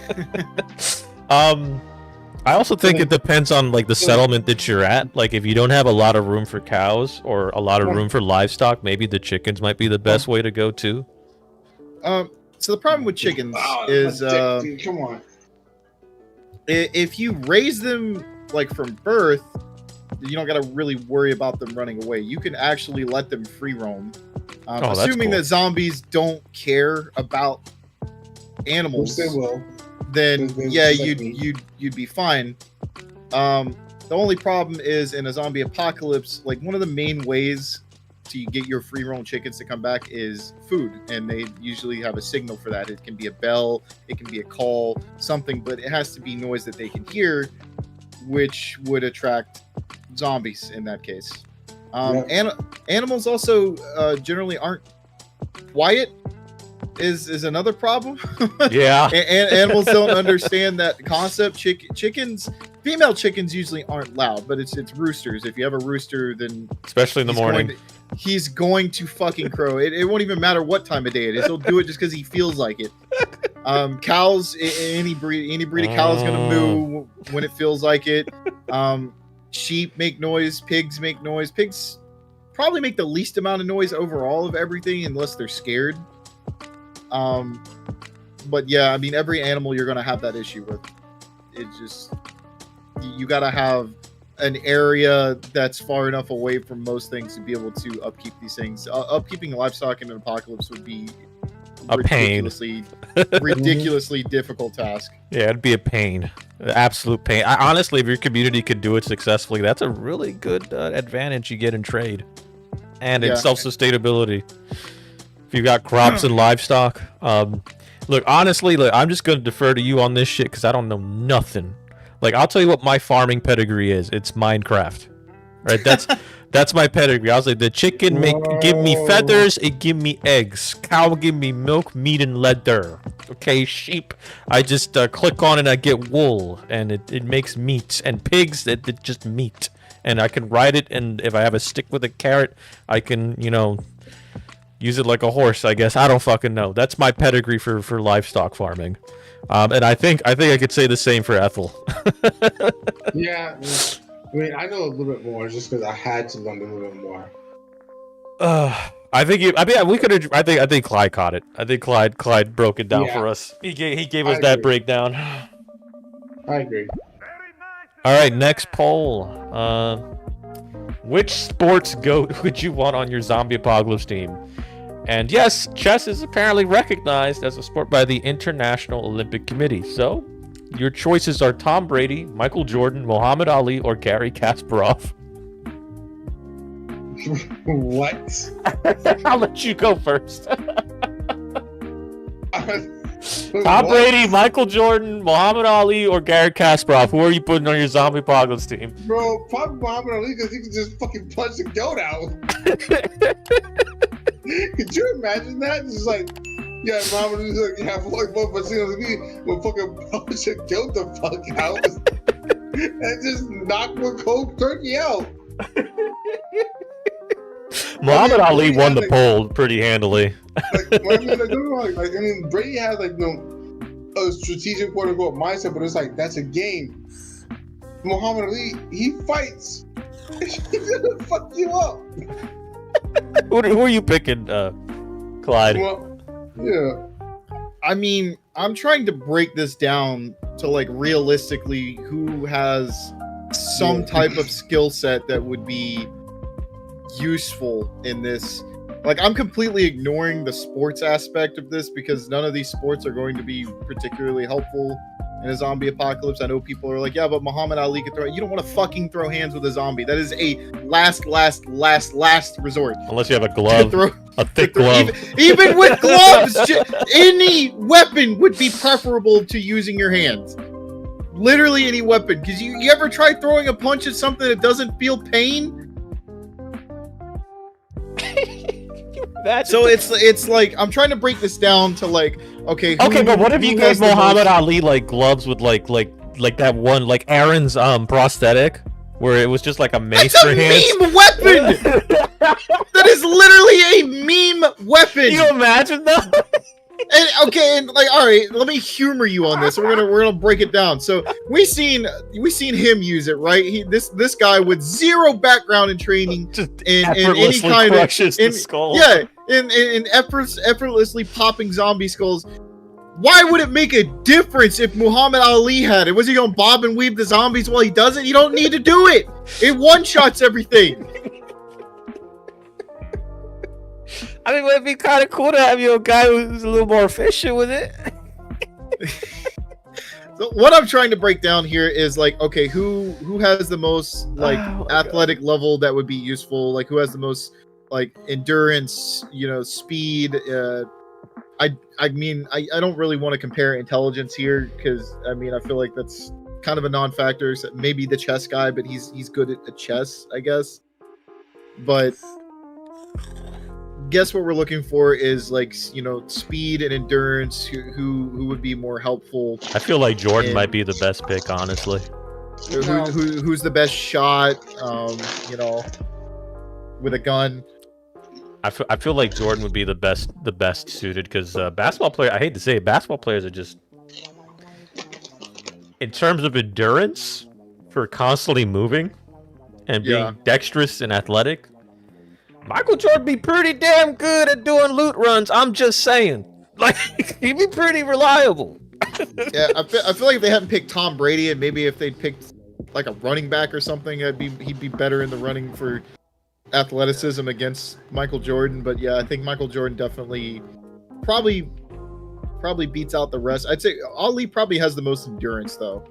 I also think it depends on like the settlement that you're at. Like if you don't have a lot of room for cows or a lot of room for livestock, maybe the chickens might be the best way to go too. So the problem with chickens is dude, come on. If you raise them like from birth, you don't got to really worry about them running away. You can actually let them free roam. Assuming that zombies don't care about animals, which they will. Then yeah, you'd be fine. The only problem is in a zombie apocalypse, like one of the main ways to get your free roam chickens to come back is food, and they usually have a signal for that. It can be a bell, it can be a call, something, but it has to be noise that they can hear, which would attract zombies in that case. Animals also generally aren't quiet. is another problem. Yeah. And animals don't understand that concept. Chickens, female chickens usually aren't loud, but it's roosters. If you have a rooster, then Especially in the morning. He's going to fucking crow. It won't even matter what time of day it is. He'll do it just because he feels like it. Cows, any breed of cow is gonna moo when it feels like it. Sheep make noise. Pigs make noise. Pigs probably make the least amount of noise overall of everything, unless they're scared. But yeah, I mean, every animal you're gonna have that issue with. It's just you gotta have an area that's far enough away from most things to be able to upkeep these things. Upkeeping livestock in an apocalypse would be a pain. ridiculously difficult task. Yeah, it'd be a pain. An absolute pain. Honestly, if your community could do it successfully, that's a really good advantage you get in trade. And in self-sustainability. If you've got crops and livestock. Look, honestly, I'm just going to defer to you on this shit because I don't know nothing. Like, I'll tell you what my farming pedigree is. It's Minecraft. Right? That's my pedigree. I was like, the chicken give me feathers, it give me eggs. Cow give me milk, meat, and leather. Okay, sheep, I just click on it, I get wool, and it makes meat. And pigs, it just meat. And I can ride it, and if I have a stick with a carrot, I can, use it like a horse, I guess. I don't fucking know. That's my pedigree for livestock farming. And I think I could say the same for Ethel. Yeah, I mean, I know a little bit more just because I had to learn a little bit more. I think we could have. I think Clyde caught it. I think Clyde broke it down for us. He gave us that breakdown. I agree. All right, next poll. Which sports goat would you want on your zombie apocalypse team? And yes, chess is apparently recognized as a sport by the International Olympic Committee. So, your choices are Tom Brady, Michael Jordan, Muhammad Ali, or Garry Kasparov. What? I'll let you go first. Tom Brady, Michael Jordan, Muhammad Ali, or Garry Kasparov? Who are you putting on your zombie apocalypse team? Bro, probably Muhammad Ali because he can just fucking punch the goat out. Could you imagine that? It's like, yeah, Muhammad Ali's like, yeah, like one of me will fucking punch a goat the fuck out and just knock one cold turkey out. Muhammad Ali won the poll pretty handily. Brady has a strategic quote unquote mindset, but it's like that's a game. Muhammad Ali, he fights. He's gonna fuck you up. Who are you picking, Clyde? Well, yeah. I mean, I'm trying to break this down to realistically who has some type of skill set that would be useful in this. I'm completely ignoring the sports aspect of this because none of these sports are going to be particularly helpful in a zombie apocalypse. I know people are like, yeah, but Muhammad Ali could throw. You don't want to fucking throw hands with a zombie. That is a last resort. Unless you have a glove, a thick glove. Even with gloves, any weapon would be preferable to using your hands. Literally any weapon. Because you ever try throwing a punch at something that doesn't feel pain? So it's like I'm trying to break this down to okay, but what if you gave Muhammad Ali gloves with like that one Aaron's prosthetic where it was just like a mace for hands? Meme weapon. That is literally a meme weapon. Can you imagine that? And all right, let me humor you on this. We're gonna break it down. So we seen him use it, right? This guy with zero background in training in any kind of skull. Yeah, in effortlessly popping zombie skulls. Why would it make a difference if Muhammad Ali had it? Was he gonna bob and weave the zombies while he does it? You don't need to do it. It one-shots everything. I mean, it'd be kind of cool to have a guy who's a little more efficient with it. So what I'm trying to break down here is okay, who has the most athletic level that would be useful? Who has the most endurance, speed? I mean, I don't really want to compare intelligence here because I feel like that's kind of a non-factor. So maybe the chess guy, but he's good at chess, I guess. But guess what we're looking for is like, you know, speed and endurance. Who would be more helpful? I feel like Jordan And- might be the best pick, honestly. Who's the best shot? You know, with a gun. I feel like Jordan would be the best suited because basketball player. I hate to say it, basketball players are just, in terms of endurance, for constantly moving and being dexterous and athletic. Michael Jordan be pretty damn good at doing loot runs. I'm just saying, like he'd be pretty reliable. Yeah, I feel like if they hadn't picked Tom Brady and maybe if they'd picked like a running back or something, he'd be better in the running for athleticism against Michael Jordan. But yeah, I think Michael Jordan definitely probably beats out the rest. I'd say Ali probably has the most endurance though.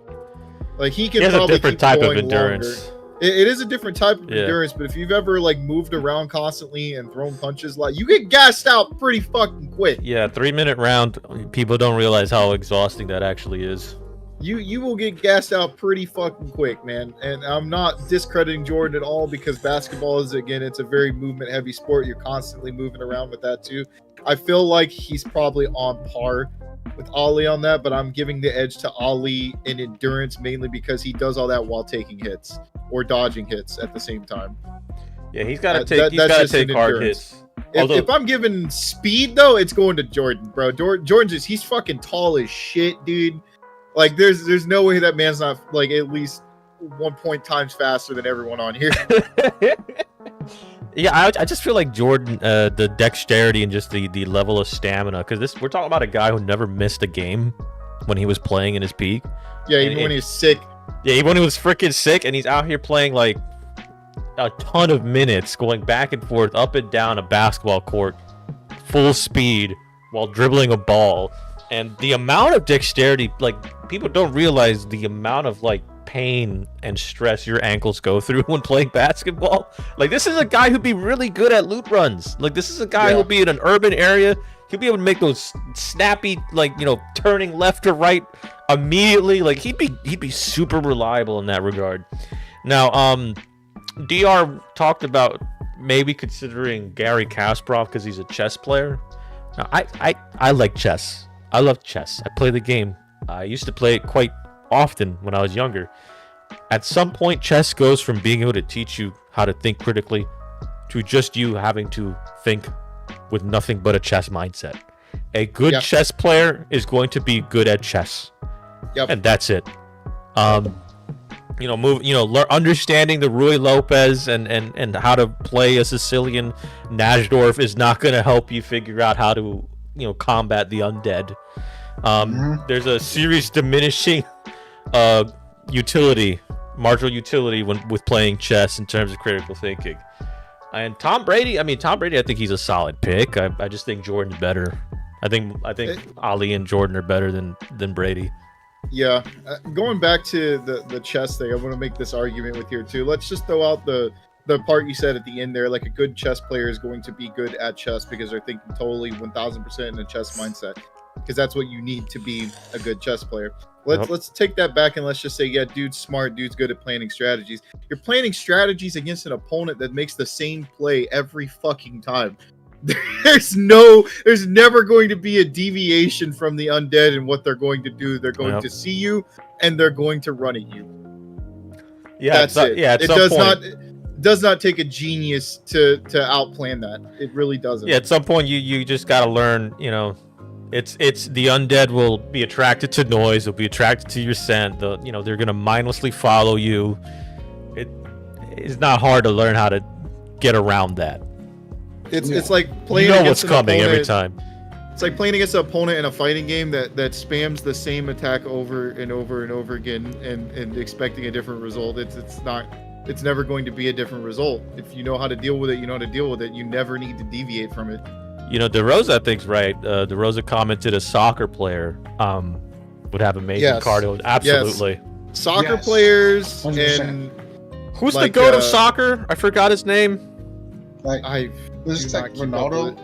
Like he can He has a probably different keep type of going endurance. longer. It is a different type of endurance, but if you've ever like moved around constantly and thrown punches, like you get gassed out pretty fucking quick. Yeah, 3-minute round. People don't realize how exhausting that actually is. You will get gassed out pretty fucking quick, man. And I'm not discrediting Jordan at all because basketball is, again, it's a very movement heavy sport. You're constantly moving around with that too. I feel like he's probably on par with Ali on that, but I'm giving the edge to Ali in endurance mainly because he does all that while taking hits or dodging hits at the same time. Yeah, he's got to That's just take an hard endurance. hits. If I'm giving speed though, it's going to Jordan, bro. Jordan's he's fucking tall as shit, dude. Like there's no way that man's not like at least 1 times faster than everyone on here. Yeah, I just feel like Jordan, the dexterity and just the level of stamina, because we're talking about a guy who never missed a game when he was playing in his peak. Yeah, even when he was sick. Yeah, even when he was freaking sick, and he's out here playing like a ton of minutes, going back and forth, up and down a basketball court, full speed, while dribbling a ball. And the amount of dexterity, like, people don't realize the amount of, like, pain and stress your ankles go through when playing basketball. Like, this is a guy who'd be really good at loot runs. Like, this is a guy who'll be in an urban area. He'll be able to make those snappy, like, you know, turning left to right immediately. Like, he'd be super reliable in that regard. Now, DR talked about maybe considering Gary Kasparov because he's a chess player. Now, I like chess. I love chess. I play the game. I used to play it quite often when I was younger. At some point, chess goes from being able to teach you how to think critically to just you having to think with nothing but a chess mindset. A good chess player is going to be good at chess. Yep. And that's it. Understanding the Rui Lopez and how to play a Sicilian Najdorf is not going to help you figure out how to, combat the undead. There's a serious diminishing marginal utility with playing chess in terms of critical thinking. And Tom Brady, I think he's a solid pick. I just think Jordan's better. I think Ali and Jordan are better than Brady. Yeah, going back to the chess thing, I want to make this argument with here too. Let's just throw out the part you said at the end there. Like, a good chess player is going to be good at chess because they're thinking totally 1000% in a chess mindset, because that's what you need to be a good chess player. Let's take that back and let's just say, yeah, dude's smart, dude's good at planning strategies. You're planning strategies against an opponent that makes the same play every fucking time. There's never going to be a deviation from the undead and what they're going to do. They're going to see you and they're going to run at you. Yeah, that's it. Yeah, it does not take a genius to outplan that. It really doesn't. Yeah, at some point you just got to learn, it's the undead will be attracted to noise, they'll be attracted to your scent, they're going to mindlessly follow you. It's not hard to learn how to get around that. It's like playing what's coming every time. It's like playing against an opponent in a fighting game that spams the same attack over and over and over again and expecting a different result. It's never going to be a different result. If you know how to deal with it, you know how to deal with it. You never need to deviate from it. DeRosa, I think's right. DeRosa commented a soccer player would have amazing cardio. Absolutely. Yes. Soccer players 100%. and who's the goat of soccer? I forgot his name. This is like Ronaldo.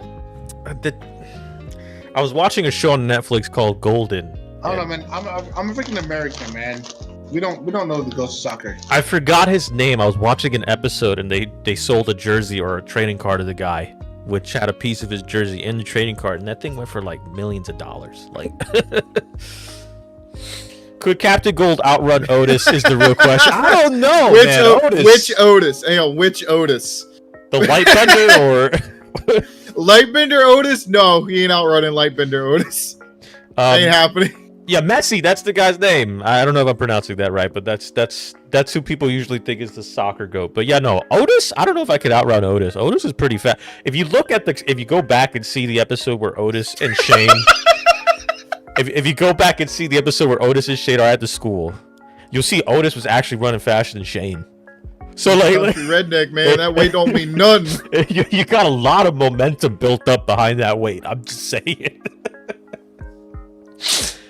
I was watching a show on Netflix called Golden. I don't know, man. I'm a freaking American, man. We don't know the ghost of soccer. I forgot his name. I was watching an episode and they sold a jersey or a trading card of the guy. which had a piece of his jersey in the trading card, and that thing went for like millions of dollars. Like, could Captain Gold outrun Otis? Is the real question. I don't know. Which Otis? Hey, which Otis? The Lightbender or Lightbender Otis? No, he ain't outrunning Lightbender Otis. Ain't happening. Yeah, Messi. That's the guy's name. I don't know if I'm pronouncing that right, but that's who people usually think is the soccer goat. But yeah, no, Otis. I don't know if I could outrun Otis. Otis is pretty fast. If you look at if you go back and see the episode where Otis and Shane, if you go back and see the episode where Otis and Shane are at the school, you'll see Otis was actually running faster than Shane. So like redneck man, that weight don't mean none. You got a lot of momentum built up behind that weight. I'm just saying.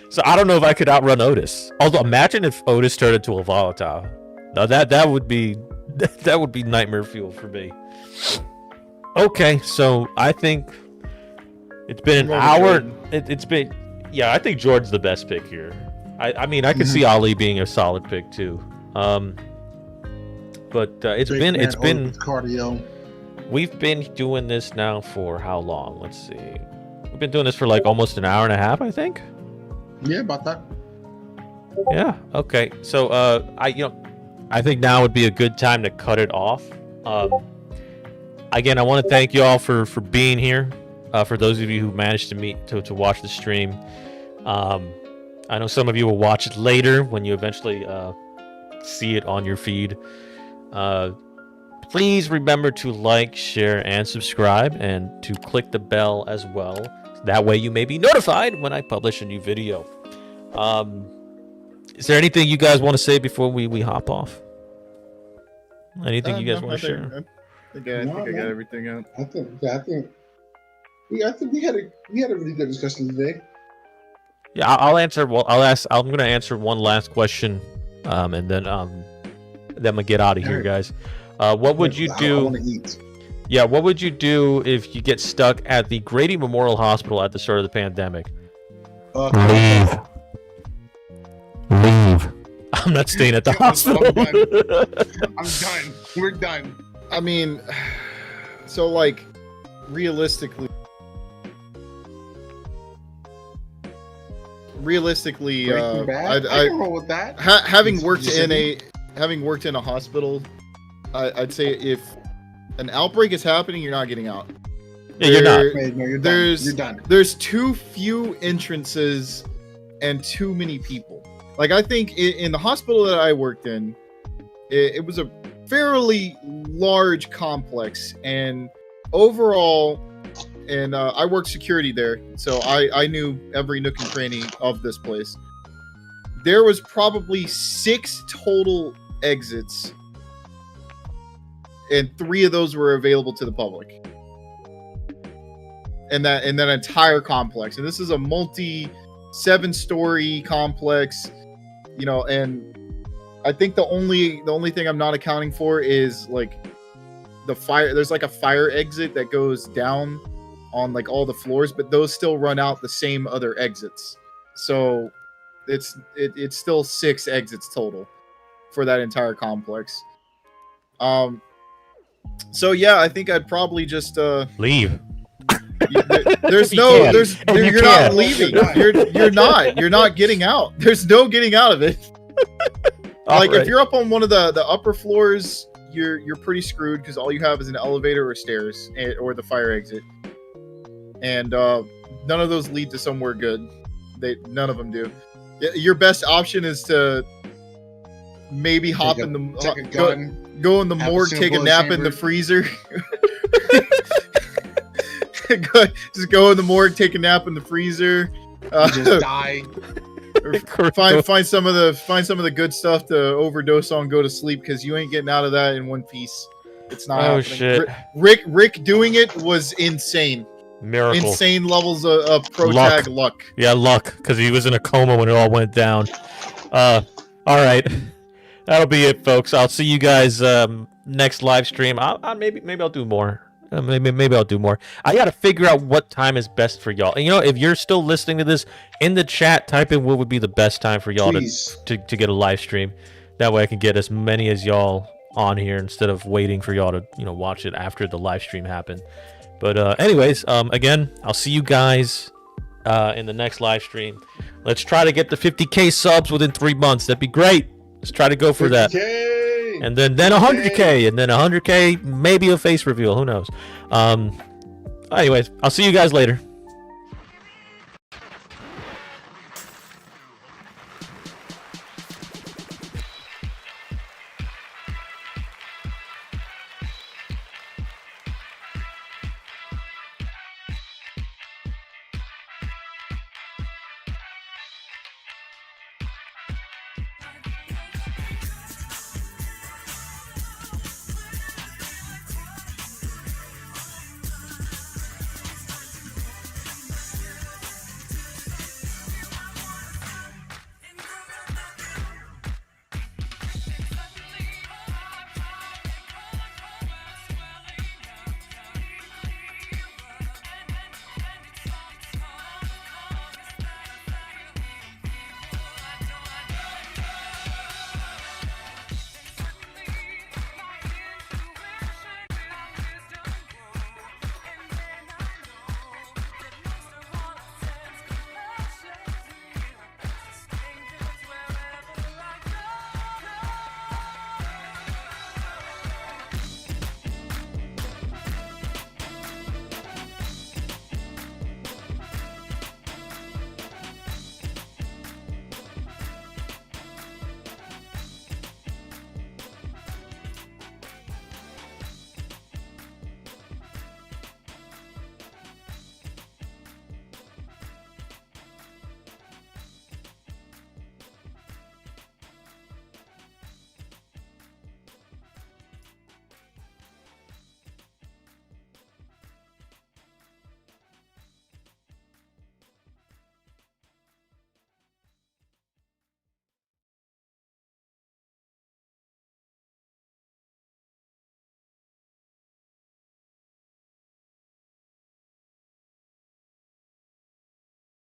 So I don't know if I could outrun Otis. Although imagine if Otis turned into a volatile. Now that would be nightmare fuel for me. Okay, so I think it's been an hour. It's been, yeah. I think Jordan's the best pick here. I mean I can see Ali being a solid pick too. But it's been cardio. We've been doing this now for how long? Let's see. We've been doing this for like almost an hour and a half, I think. Yeah, about that. Yeah. Okay. So I think now would be a good time to cut it off. Again, I want to thank you all for being here. For those of you who managed to watch the stream, I know some of you will watch it later when you eventually see it on your feed. Please remember to like, share, and subscribe, and to click the bell as well. That way you may be notified when I publish a new video. Is there anything you guys want to say before we hop off? Anything you guys want to share? I think I got everything out. I think we had a really good discussion today. Yeah, I'll answer. Well, I'm gonna answer one last question, and then I'm gonna get out of here, guys. What would you do? I want to eat. Yeah, what would you do if you get stuck at the Grady Memorial Hospital at the start of the pandemic? Leave. I'm not staying at the hospital. I'm done. We're done. I mean, so like, realistically, I can roll with that. Having worked in a hospital, I'd say if an outbreak is happening, you're not getting out. Yeah, you're not. No, you're done. You're done. There's too few entrances and too many people. Like, I think in the hospital that I worked in, it was a fairly large complex, and overall, and I worked security there, so I knew every nook and cranny of this place. There was probably 6 total exits, and 3 of those were available to the public. And that entire complex, and this is a 7-story complex, you know. And I think the only thing I'm not accounting for is like the fire. There's like a fire exit that goes down on like all the floors, but those still run out the same other exits. So it's still 6 exits total for that entire complex. So yeah, I think I'd probably just leave. You're not leaving. You're not getting out. There's no getting out of it. Like, if you're up on one of the upper floors, you're pretty screwed because all you have is an elevator or stairs or the fire exit, and none of those lead to somewhere good. None of them do. Your best option is to maybe hop in the go in the morgue, take a nap in the freezer. Just go in the morgue, take a nap in the freezer. Just die. Find some of the good stuff to overdose on, go to sleep, because you ain't getting out of that in one piece. It's not. Oh happening. Shit! Rick doing it was insane. Miracle. Insane levels of pro-tag luck. Yeah, luck, because he was in a coma when it all went down. All right, that'll be it, folks. I'll see you guys next live stream. Maybe I'll do more. Maybe I'll do more. I gotta figure out what time is best for y'all. And you know, if you're still listening to this in the chat, type in what would be the best time for y'all to get a live stream. That way I can get as many as y'all on here instead of waiting for y'all to watch it after the live stream happened. But anyways, again, I'll see you guys in the next live stream. Let's try to get the 50K subs within 3 months. That'd be great. Let's try to go for that. 50K! And then 100K, and then 100K, maybe a face reveal. Who knows? Anyways, I'll see you guys later.